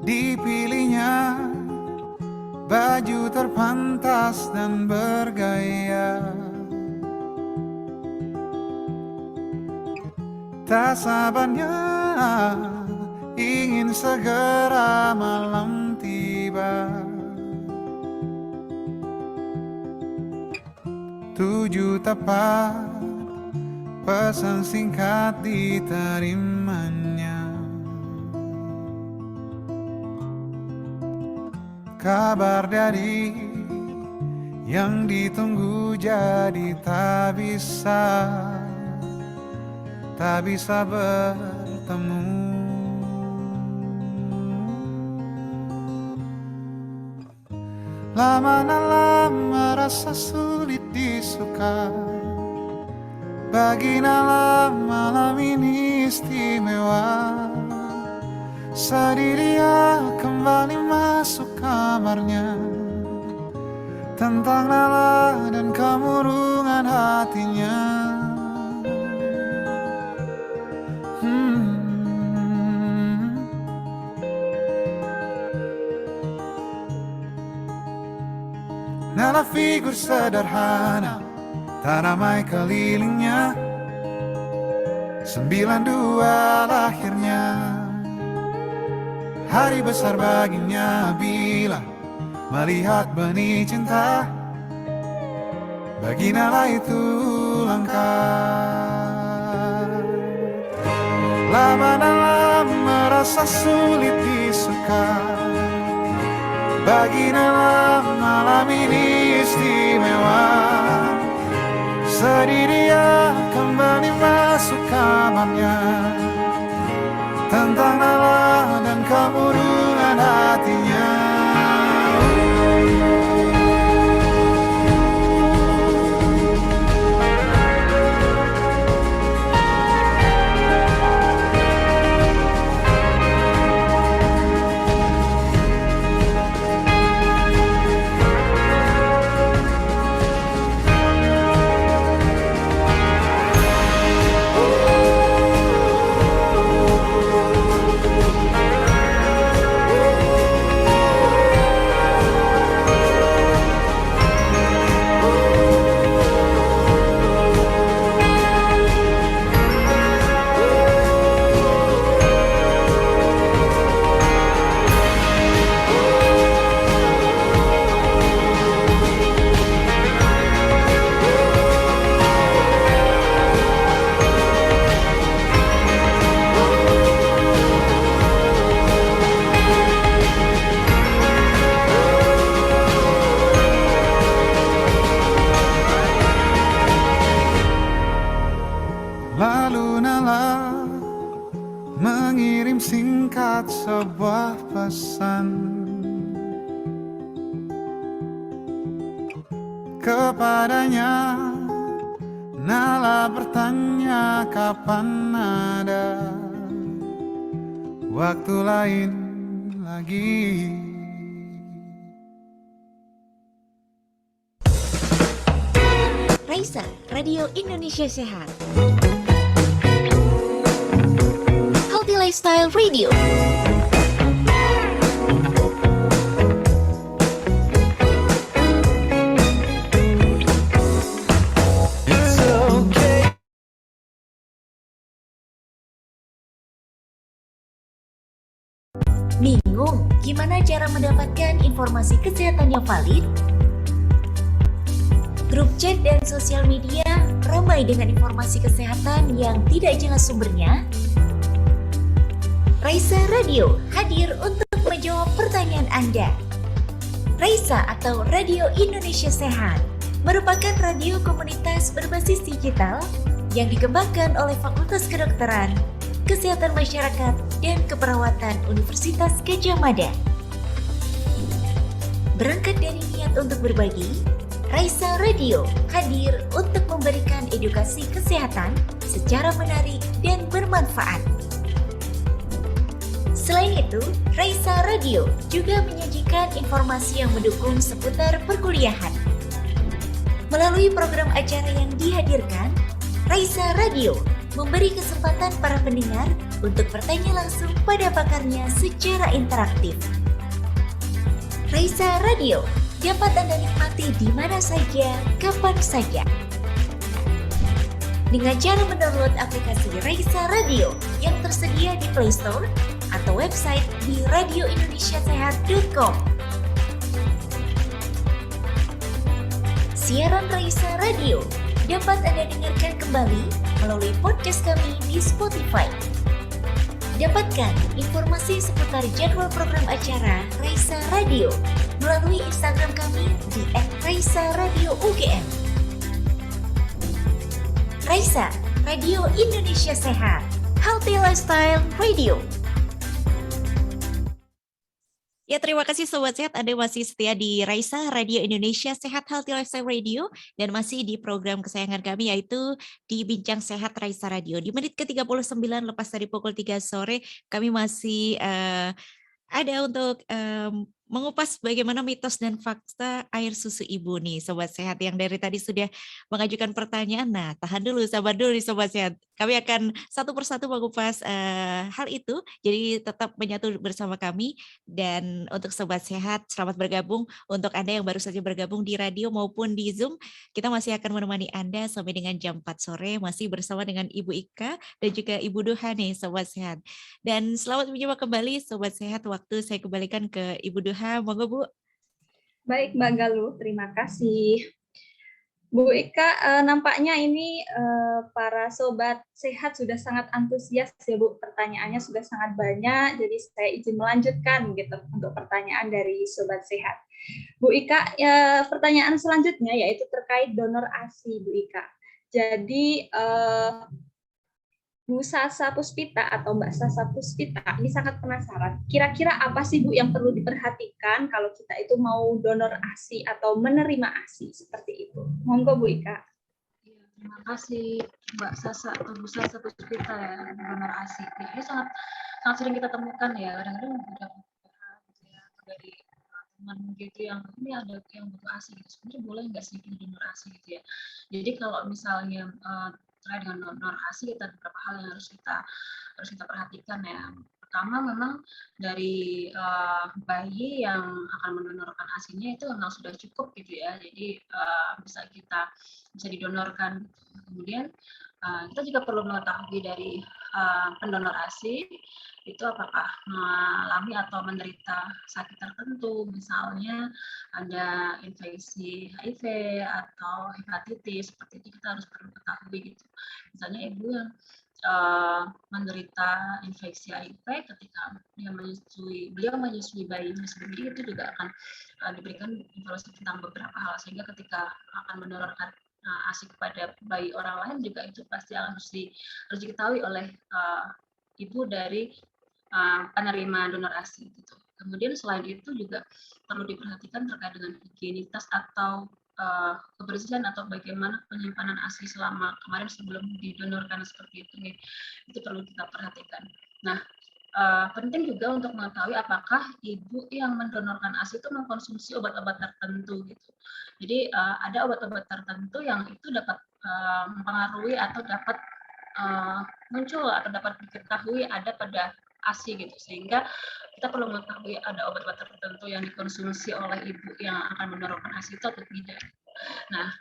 Dipilihnya baju terpantas dan bergaya, tak sabarnya ingin segera malam tiba. 7 tepat pesan singkat diterimanya. Kabar dari yang ditunggu jadi tak bisa bertemu. Lama-lama rasa sulit disuka, bagi Nala malam ini istimewa. Sedih dia kembali masuk kamarnya, tentang Nala dan kemurungan hatinya. Nala figur sederhana, tak ramai kelilingnya. 92 lahirnya, hari besar baginya bila melihat benih cinta. Bagi Nala itu langka. Lama Nala merasa sulit disuka. Bagi Nala malam ini istimewa. Sedih dia kembali masuk kamarnya. Tentang Nala dan kemurungan hatinya. Lalu Nala mengirim singkat sebuah pesan kepadanya. Nala bertanya kapan ada waktu lain lagi. Raisa, Radio Indonesia Sehat. Healthy Lifestyle Radio. It's okay. Bingung gimana cara mendapatkan informasi kesehatan yang valid? Grup chat dan sosial media ramai dengan informasi kesehatan yang tidak jelas sumbernya. Raisa Radio hadir untuk menjawab pertanyaan Anda. Raisa atau Radio Indonesia Sehat merupakan radio komunitas berbasis digital yang dikembangkan oleh Fakultas Kedokteran, Kesehatan Masyarakat, dan Keperawatan Universitas Gadjah Mada. Berangkat dari niat untuk berbagi, Raisa Radio hadir untuk memberikan edukasi kesehatan secara menarik dan bermanfaat. Selain itu, Raisa Radio juga menyajikan informasi yang mendukung seputar perkuliahan. Melalui program acara yang dihadirkan, Raisa Radio memberi kesempatan para pendengar untuk bertanya langsung pada pakarnya secara interaktif. Raisa Radio dapat Anda nikmati di mana saja, kapan saja. Dengan cara mendownload aplikasi Raisa Radio yang tersedia di Play Store atau website di radioindonesiasehat.com. Siaran Raisa Radio dapat Anda dengarkan kembali melalui podcast kami di Spotify. Dapatkan informasi seputar jadwal program acara Raisa Radio melalui Instagram kami di @raisa_radio_ugm. Raisa, Radio Indonesia Sehat, Healthy Lifestyle Radio. Ya, terima kasih Sobat Sehat, Anda masih setia di Raisa, Radio Indonesia Sehat, Healthy Lifestyle Radio, dan masih di program kesayangan kami yaitu di Bincang Sehat Raisa Radio. Di menit ke-39 lepas dari pukul 3 sore, kami masih ada untuk mengupas bagaimana mitos dan fakta air susu ibu nih, Sobat Sehat yang dari tadi sudah mengajukan pertanyaan. Nah, tahan dulu, sabar dulu nih Sobat Sehat. Kami akan satu persatu mengupas hal itu, jadi tetap menyatu bersama kami. Dan untuk Sobat Sehat, selamat bergabung. Untuk Anda yang baru saja bergabung di radio maupun di Zoom, kita masih akan menemani Anda sampai dengan jam 4 sore, masih bersama dengan Ibu Ika dan juga Ibu Duha nih, Sobat Sehat. Dan selamat menjumpa kembali Sobat Sehat, waktu saya kembalikan ke Ibu Duha, monggo Bu. Baik Mbak Galuh, terima kasih. Bu Ika, nampaknya ini para sobat sehat sudah sangat antusias ya Bu, pertanyaannya sudah sangat banyak, jadi saya izin melanjutkan gitu untuk pertanyaan dari sobat sehat. Bu Ika, pertanyaan selanjutnya yaitu terkait donor ASI Bu Ika. Jadi Bu Sasa Puspita atau Mbak Sasa Puspita ini sangat penasaran. Kira-kira apa sih Bu yang perlu diperhatikan kalau kita itu mau donor ASI atau menerima ASI seperti itu? Monggo Bu Ika. Ya, terima kasih Mbak Sasa atau Bu Sasa Puspita ya, donor ASI. Ya, ini sangat sering kita temukan ya. Kadang-kadang ada gitu ya, dari teman gitu yang ini ada yang butuh ASI gitu. Sebenarnya boleh nggak sih kita donor ASI gitu ya? Jadi kalau misalnya terkait dengan donor ASI, ada beberapa hal yang harus kita perhatikan ya. Pertama memang dari bayi yang akan mendonorkan ASI-nya itu memang sudah cukup gitu ya. Jadi bisa didonorkan. Kemudian kita juga perlu mengetahui dari pendonor ASI itu apakah mengalami atau menderita sakit tertentu, misalnya ada infeksi HIV atau hepatitis, seperti itu kita harus perlu ketahui gitu. Misalnya ibu yang menderita infeksi HIV ketika beliau menyusui bayinya sendiri, itu juga akan diberikan informasi tentang beberapa hal, sehingga ketika akan mendonorkan ASI kepada bayi orang lain juga itu pasti harus diketahui oleh ibu dari penerima donor ASI gitu. Kemudian selain itu juga perlu diperhatikan terkait dengan higienitas atau kebersihan atau bagaimana penyimpanan ASI selama kemarin sebelum didonorkan seperti itu nih. Itu perlu kita perhatikan. Nah, penting juga untuk mengetahui apakah ibu yang mendonorkan ASI itu mengkonsumsi obat-obat tertentu gitu. Jadi ada obat-obat tertentu yang itu dapat mempengaruhi atau dapat muncul atau dapat diketahui ada pada ASI gitu, sehingga kita perlu mengetahui ada obat-obat tertentu yang dikonsumsi oleh ibu yang akan mendonorkan ASI itu atau tidak. Nah,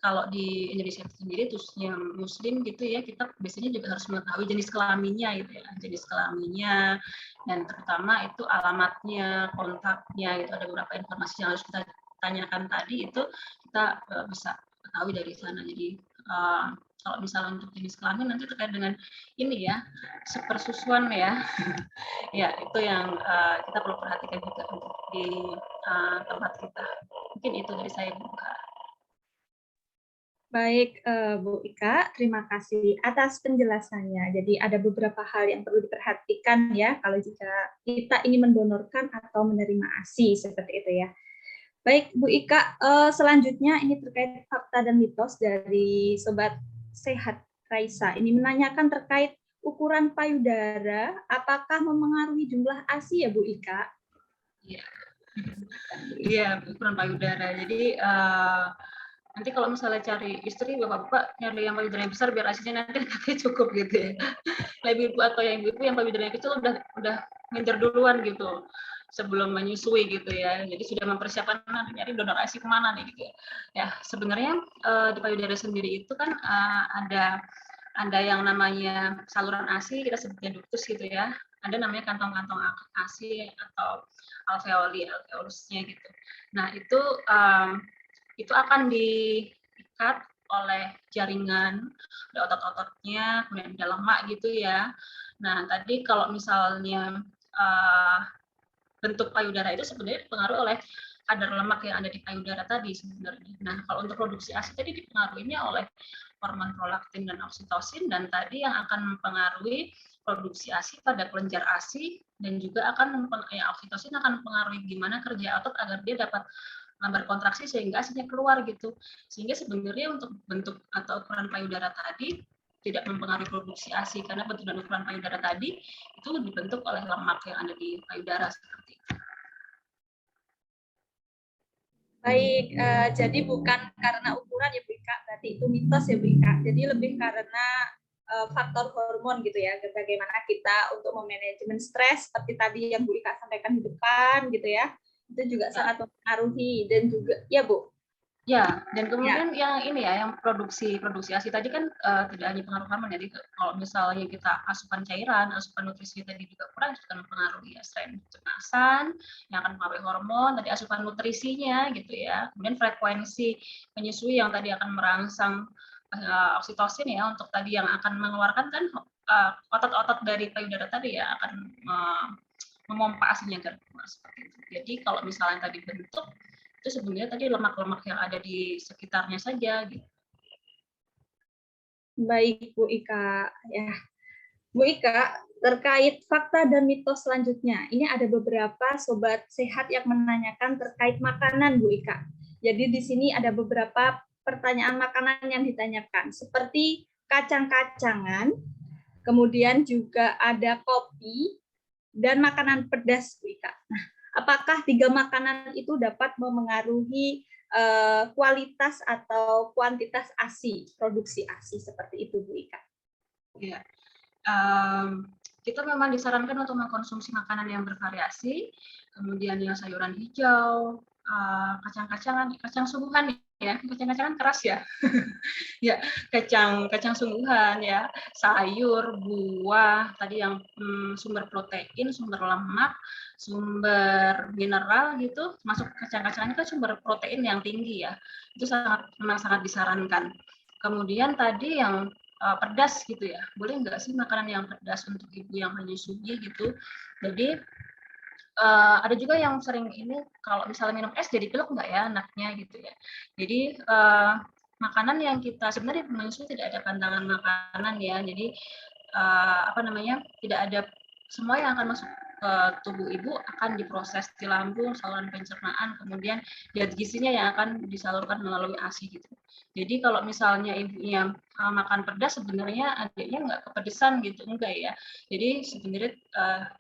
kalau di Indonesia sendiri khususnya Muslim gitu ya, kita biasanya juga harus mengetahui jenis kelaminnya gitu ya, jenis kelaminnya, dan terutama itu alamatnya, kontaknya gitu. Ada beberapa informasi yang harus kita tanyakan tadi, itu kita bisa ketahui dari sana. Jadi kalau misalnya untuk jenis kelamin nanti terkait dengan ini ya, sepersusuan ya, ya itu yang kita perlu perhatikan juga untuk di tempat kita. Mungkin itu dari saya, Bu. Baik, Bu Ika, terima kasih atas penjelasannya. Jadi ada beberapa hal yang perlu diperhatikan ya kalau jika kita ingin mendonorkan atau menerima ASI seperti itu ya. Baik, Bu Ika, selanjutnya ini terkait fakta dan mitos dari Sobat Sehat Raisa. Ini menanyakan terkait ukuran payudara, apakah memengaruhi jumlah ASI ya Bu Ika? Iya, ukuran payudara. Jadi nanti kalau misalnya cari istri, bapak-bapak nyari yang payudaranya besar biar ASI-nya nanti katanya cukup gitu ya. Ibu atau yang ibu yang payudaranya kecil udah ngejar duluan gitu sebelum menyusui gitu ya. Jadi sudah mempersiapkan nyari donor ASI kemana nih gitu ya. Ya sebenarnya di payudara sendiri itu kan ada yang namanya saluran ASI, kita sebutnya ductus gitu ya. Ada namanya kantong-kantong ASI atau alveolusnya gitu. Nah itu akan diikat oleh jaringan, ada otot-ototnya, kemudian ada lemak gitu ya. Nah tadi kalau misalnya bentuk payudara itu sebenarnya dipengaruhi oleh kadar lemak yang ada di payudara tadi sebenarnya. Nah kalau untuk produksi ASI tadi dipengaruhinya oleh hormon prolaktin dan oksitosin, dan tadi yang akan mempengaruhi produksi ASI pada kelenjar ASI, dan juga oksitosin akan mempengaruhi gimana kerja otot agar dia dapat berkontraksi sehingga ASI-nya keluar gitu. Sehingga sebenarnya untuk bentuk atau ukuran payudara tadi tidak mempengaruhi produksi ASI, karena bentuk dan ukuran payudara tadi itu dibentuk oleh lemak yang ada di payudara seperti itu. Baik, jadi bukan karena ukuran ya Bu Ika, berarti itu mitos ya Bu Ika. Jadi lebih karena faktor hormon gitu ya, bagaimana kita untuk memanajemen stres seperti tadi yang Bu Ika sampaikan di depan gitu ya, itu juga Ya. sangat mempengaruhi dan juga ya Bu. Ya, dan Ya, kemudian yang ini ya, yang produksi ASI tadi kan tidak hanya pengaruh hormon, jadi kalau misalnya kita asupan cairan, asupan nutrisi tadi juga kurang, itu akan mempengaruhi ya, selain kecemasan, yang akan mempengaruhi hormon, tadi asupan nutrisinya gitu ya, kemudian frekuensi menyusui yang tadi akan merangsang oksitosin ya, untuk tadi yang akan mengeluarkan kan otot-otot dari payudara tadi ya, akan memompa asinya agar keluar seperti itu. Jadi kalau misalnya tadi bentuk, itu sebenarnya tadi lemak-lemak yang ada di sekitarnya saja gitu. baik Bu Ika ya. Bu Ika, terkait fakta dan mitos selanjutnya, ini ada beberapa sobat sehat yang menanyakan terkait makanan Bu Ika. Jadi di sini ada beberapa pertanyaan makanan yang ditanyakan, seperti kacang-kacangan, kemudian juga ada kopi, dan makanan pedas Bu Ika. Nah, apakah 3 makanan itu dapat memengaruhi kualitas atau kuantitas ASI, produksi ASI seperti itu Bu Ika? Ya. Kita memang disarankan untuk mengkonsumsi makanan yang bervariasi, kemudian yang sayuran hijau, kacang-kacangan, kacang sungguhan ya, kacang-kacangan keras ya. Ya, kacang sungguhan ya, sayur, buah, tadi yang sumber protein, sumber lemak, sumber mineral gitu, masuk kacang-kacangan itu sumber protein yang tinggi ya. Itu memang sangat disarankan. Kemudian tadi yang pedas gitu ya, boleh nggak sih makanan yang pedas untuk ibu yang menyusui gitu. Jadi ada juga yang sering ini kalau misalnya minum es jadi pilek nggak ya anaknya gitu ya. Jadi makanan yang kita sebenarnya menyusui tidak ada pantangan makanan ya. Jadi tidak ada semua yang akan masuk ke tubuh ibu akan diproses di lambung, saluran pencernaan, kemudian zat gizinya yang akan disalurkan melalui ASI gitu. Jadi kalau misalnya ibunya makan pedas sebenarnya adiknya nggak kepedesan gitu, enggak ya. Jadi sebenarnya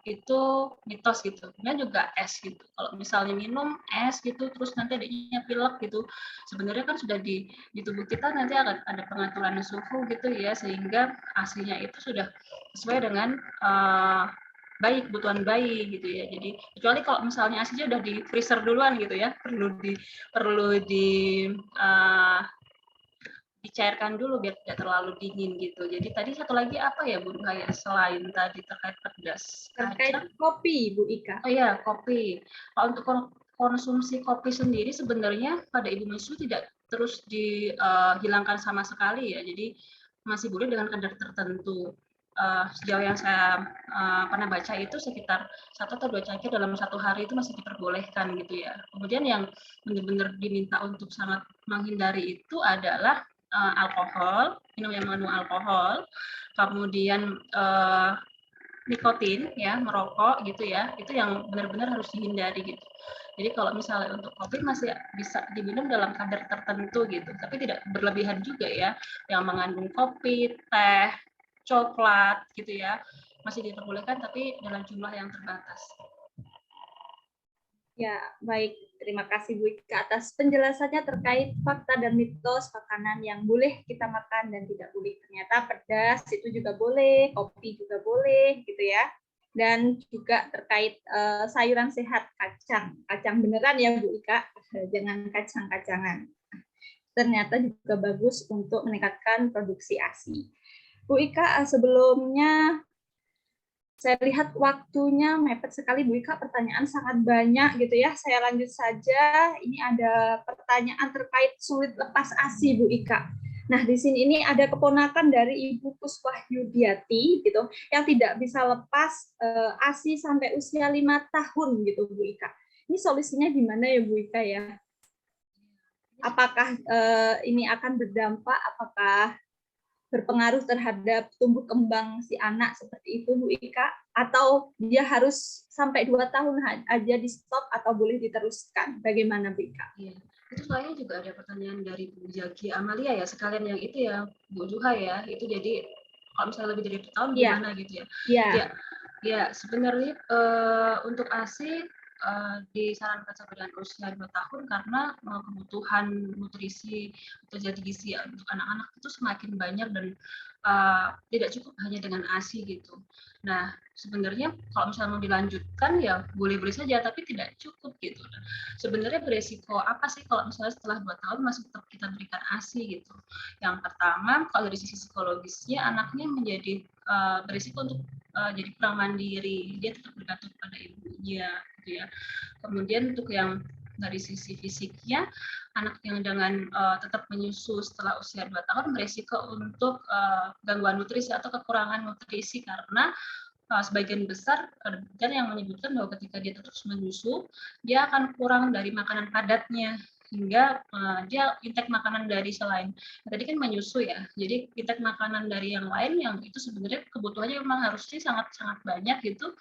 itu mitos gitu. Kemudian juga es gitu. Kalau misalnya minum es gitu, terus nanti adiknya pilek gitu, sebenarnya kan sudah di tubuh kita nanti akan ada pengaturan suhu gitu ya, sehingga ASI-nya itu sudah sesuai dengan bayi, kebutuhan bayi gitu ya. Jadi kecuali kalau misalnya ASI-nya udah di freezer duluan gitu ya, perlu dicairkan dulu biar tidak terlalu dingin gitu. Jadi tadi satu lagi apa ya Bu Haya selain tadi terkait pedas? Terkait kopi Bu Ika. Oh iya, kopi. Kalau untuk konsumsi kopi sendiri sebenarnya pada ibu menyusui tidak terus dihilangkan sama sekali ya. Jadi masih boleh dengan kadar tertentu. Sejauh yang saya pernah baca itu sekitar 1 atau 2 cangkir dalam 1 hari itu masih diperbolehkan gitu ya. Kemudian yang benar-benar diminta untuk sangat menghindari itu adalah alkohol, minum yang mengandung alkohol, kemudian nikotin ya, merokok gitu ya, itu yang benar-benar harus dihindari gitu. Jadi kalau misalnya untuk kopi masih bisa diminum dalam kadar tertentu gitu, tapi tidak berlebihan juga ya, yang mengandung kopi, teh, coklat gitu ya, masih diperbolehkan tapi dalam jumlah yang terbatas. Ya, baik. Terima kasih Bu Ika atas penjelasannya terkait fakta dan mitos makanan yang boleh kita makan dan tidak boleh. Ternyata pedas itu juga boleh, kopi juga boleh, gitu ya. Dan juga terkait sayuran sehat, kacang beneran ya Bu Ika, jangan kacang-kacangan. Ternyata juga bagus untuk meningkatkan produksi ASI. Bu Ika, sebelumnya saya lihat waktunya mepet sekali Bu Ika, pertanyaan sangat banyak gitu ya. Saya lanjut saja. Ini ada pertanyaan terkait sulit lepas ASI Bu Ika. Nah, di sini ini ada keponakan dari Ibu Kuswahyudiati gitu yang tidak bisa lepas ASI sampai usia 5 tahun gitu Bu Ika. Ini solusinya gimana ya Bu Ika ya? Apakah ini akan berdampak, apakah berpengaruh terhadap tumbuh kembang si anak seperti itu Bu Ika, atau dia harus sampai 2 tahun aja di stop atau boleh diteruskan? Bagaimana Bu Ika? Iya. Itu soalnya juga ada pertanyaan dari Bu Jaki Amalia ya, sekalian yang itu ya Bu Duha ya, itu jadi kalau misalnya lebih dari 2 tahun gimana gitu ya. Iya. Ya sebenarnya untuk ASI disarankan sampai dengan usia 2 tahun karena kebutuhan nutrisi atau zat gizi untuk anak-anak itu semakin banyak dan tidak cukup hanya dengan ASI gitu. Nah, sebenarnya kalau misalnya mau dilanjutkan ya boleh-boleh saja, tapi tidak cukup gitu. Sebenarnya beresiko apa sih kalau misalnya setelah 2 tahun masih tetap kita berikan ASI gitu? Yang pertama, kalau dari sisi psikologisnya anaknya menjadi berisiko untuk jadi kurang mandiri, dia tetap bergantung pada ibunya gitu ya. Kemudian untuk yang dari sisi fisiknya, anak yang dengan tetap menyusu setelah usia 2 tahun berisiko untuk gangguan nutrisi atau kekurangan nutrisi karena sebagian besar dan yang menyebutkan bahwa ketika dia terus menyusu, dia akan kurang dari makanan padatnya hingga dia intake makanan dari selain tadi kan menyusu ya, jadi intake makanan dari yang lain yang itu sebenarnya kebutuhannya memang harusnya sangat-sangat banyak gitu.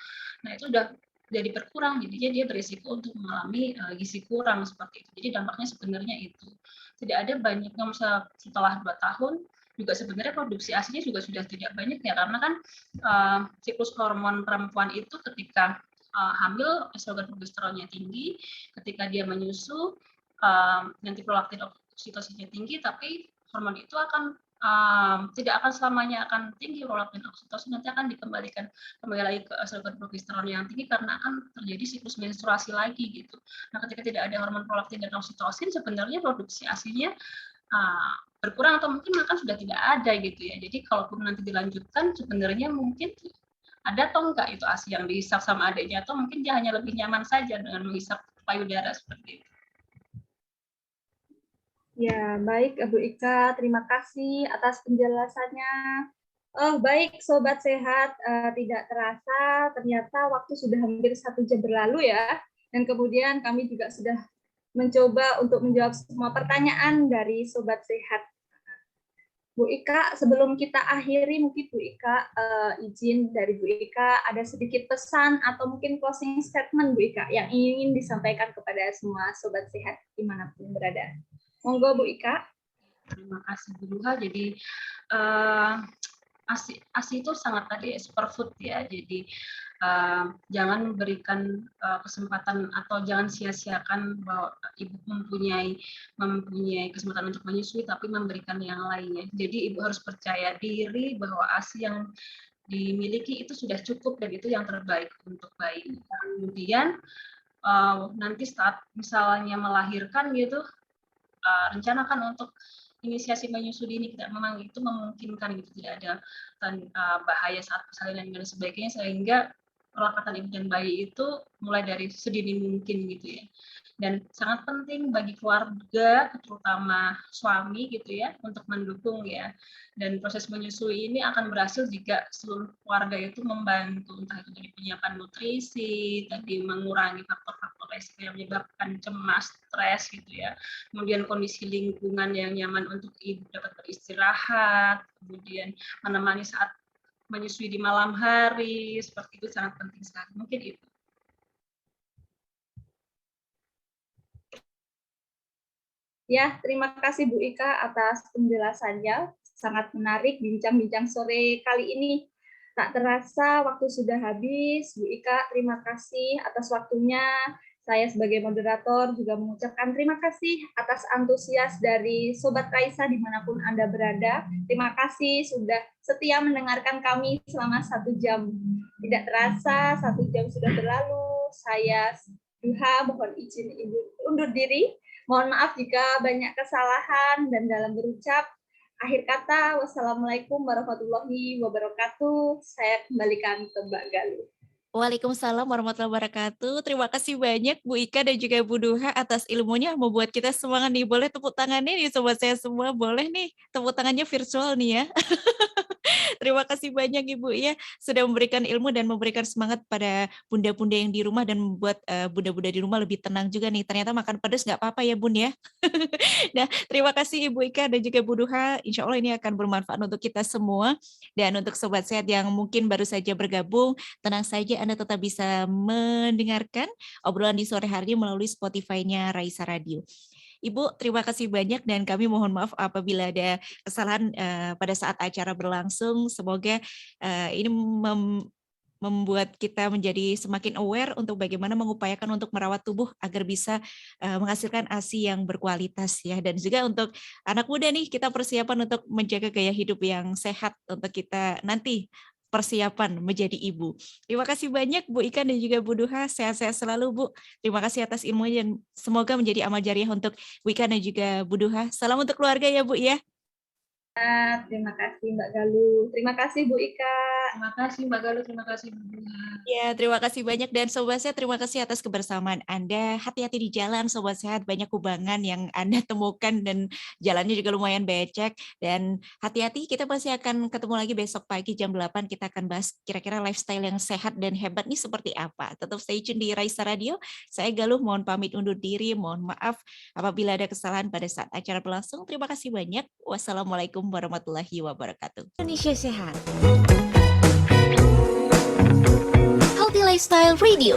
Nah itu udah jadi berkurang, jadinya dia berisiko untuk mengalami gizi kurang seperti itu. Jadi dampaknya sebenarnya itu tidak ada banyak yang setelah 2 tahun juga sebenarnya produksi ASI-nya juga sudah tidak banyak ya karena kan siklus hormon perempuan itu ketika hamil estrogen progesteronnya tinggi, ketika dia menyusu nanti prolaktin oksitosinnya tinggi, tapi hormon itu akan tidak akan selamanya akan tinggi prolaktin oksitosin, nanti akan dikembalikan kembali lagi ke estrogen progesteron yang tinggi karena akan terjadi siklus menstruasi lagi gitu. Nah, ketika tidak ada hormon prolaktin dan oksitosin, sebenarnya produksi ASI-nya berkurang atau mungkin bahkan sudah tidak ada gitu ya. Jadi kalaupun nanti dilanjutkan sebenarnya mungkin ada atau enggak itu ASI yang dihisap sama adiknya atau mungkin dia hanya lebih nyaman saja dengan menghisap payudara seperti itu. Ya, baik Bu Ika, terima kasih atas penjelasannya. Baik Sobat Sehat, tidak terasa ternyata waktu sudah hampir 1 jam berlalu ya. Dan kemudian kami juga sudah mencoba untuk menjawab semua pertanyaan dari Sobat Sehat. Bu Ika, sebelum kita akhiri, mungkin Bu Ika izin dari Bu Ika ada sedikit pesan atau mungkin closing statement Bu Ika yang ingin disampaikan kepada semua Sobat Sehat dimanapun berada. Monggo Bu Ika. Terima kasih Bu Duha. Jadi ASI itu sangat tadi superfood ya. Jadi jangan memberikan kesempatan atau jangan sia-siakan bahwa ibu mempunyai kesempatan untuk menyusui tapi memberikan yang lainnya. Jadi ibu harus percaya diri bahwa ASI yang dimiliki itu sudah cukup dan itu yang terbaik untuk bayi. Kemudian nanti saat misalnya melahirkan gitu rencanakan untuk inisiasi menyusui dini, tidak memang itu memungkinkan gitu, tidak ada bahaya saat persalinan dan sebagainya sehingga perawatan ibu dan bayi itu mulai dari sedini mungkin gitu ya. Dan sangat penting bagi keluarga, terutama suami gitu ya, untuk mendukung ya. Dan proses menyusui ini akan berhasil jika seluruh keluarga itu membantu, entah itu dari penyiapan nutrisi, tadi mengurangi faktor-faktor resiko yang menyebabkan cemas, stres gitu ya. Kemudian kondisi lingkungan yang nyaman untuk ibu dapat beristirahat, kemudian menemani saat menyusui di malam hari, seperti itu sangat penting sekali. Mungkin itu. Ya, terima kasih Bu Ika atas penjelasannya. Sangat menarik bincang-bincang sore kali ini. Tak terasa waktu sudah habis. Bu Ika, terima kasih atas waktunya. Saya sebagai moderator juga mengucapkan terima kasih atas antusias dari Sobat Raisa dimanapun Anda berada. Terima kasih sudah setia mendengarkan kami selama 1 jam. Tidak terasa 1 jam sudah berlalu. Saya Duha mohon izin undur diri. Mohon maaf jika banyak kesalahan dan dalam berucap. Akhir kata, wassalamualaikum warahmatullahi wabarakatuh. Saya kembalikan ke Mbak Galuh. Waalaikumsalam warahmatullahi wabarakatuh. Terima kasih banyak Bu Ika dan juga Bu Duha atas ilmunya membuat kita semangat nih. Boleh tepuk tangannya nih sobat saya semua. Boleh nih tepuk tangannya virtual nih ya. Terima kasih banyak Ibu ya sudah memberikan ilmu dan memberikan semangat pada bunda-bunda yang di rumah dan membuat bunda-bunda di rumah lebih tenang juga nih. Ternyata makan pedas nggak apa-apa ya Bun ya. Nah, terima kasih Ibu Ika dan juga Bu Duha. Insya Allah ini akan bermanfaat untuk kita semua. Dan untuk sobat sehat yang mungkin baru saja bergabung, tenang saja Anda tetap bisa mendengarkan obrolan di sore hari melalui Spotify-nya Raisa Radio. Ibu, terima kasih banyak dan kami mohon maaf apabila ada kesalahan pada saat acara berlangsung. Semoga ini membuat kita menjadi semakin aware untuk bagaimana mengupayakan untuk merawat tubuh agar bisa menghasilkan ASI yang berkualitas ya. Dan juga untuk anak muda nih, kita persiapan untuk menjaga gaya hidup yang sehat untuk kita nanti persiapan menjadi ibu. Terima kasih banyak Bu Ika dan juga Bu Duha, sehat-sehat selalu Bu. Terima kasih atas ilmunya dan semoga menjadi amal jariah untuk Bu Ika dan juga Bu Duha. Salam untuk keluarga ya Bu ya. Terima kasih Mbak Galuh. Terima kasih Bu Ika. Terima kasih Mbak Galuh, terima kasih Bu Duha. Ya, terima kasih banyak dan Sobat Sehat, terima kasih atas kebersamaan Anda. Hati-hati di jalan Sobat Sehat, banyak kubangan yang Anda temukan dan jalannya juga lumayan becek. Dan hati-hati, kita masih akan ketemu lagi besok pagi jam 8, kita akan bahas kira-kira lifestyle yang sehat dan hebat nih seperti apa. Tetap stay tune di Raisa Radio. Saya Galuh, mohon pamit undur diri, mohon maaf apabila ada kesalahan pada saat acara berlangsung. Terima kasih banyak. Wassalamualaikum warahmatullahi wabarakatuh. Indonesia Sehat. Healthy Lifestyle Radio.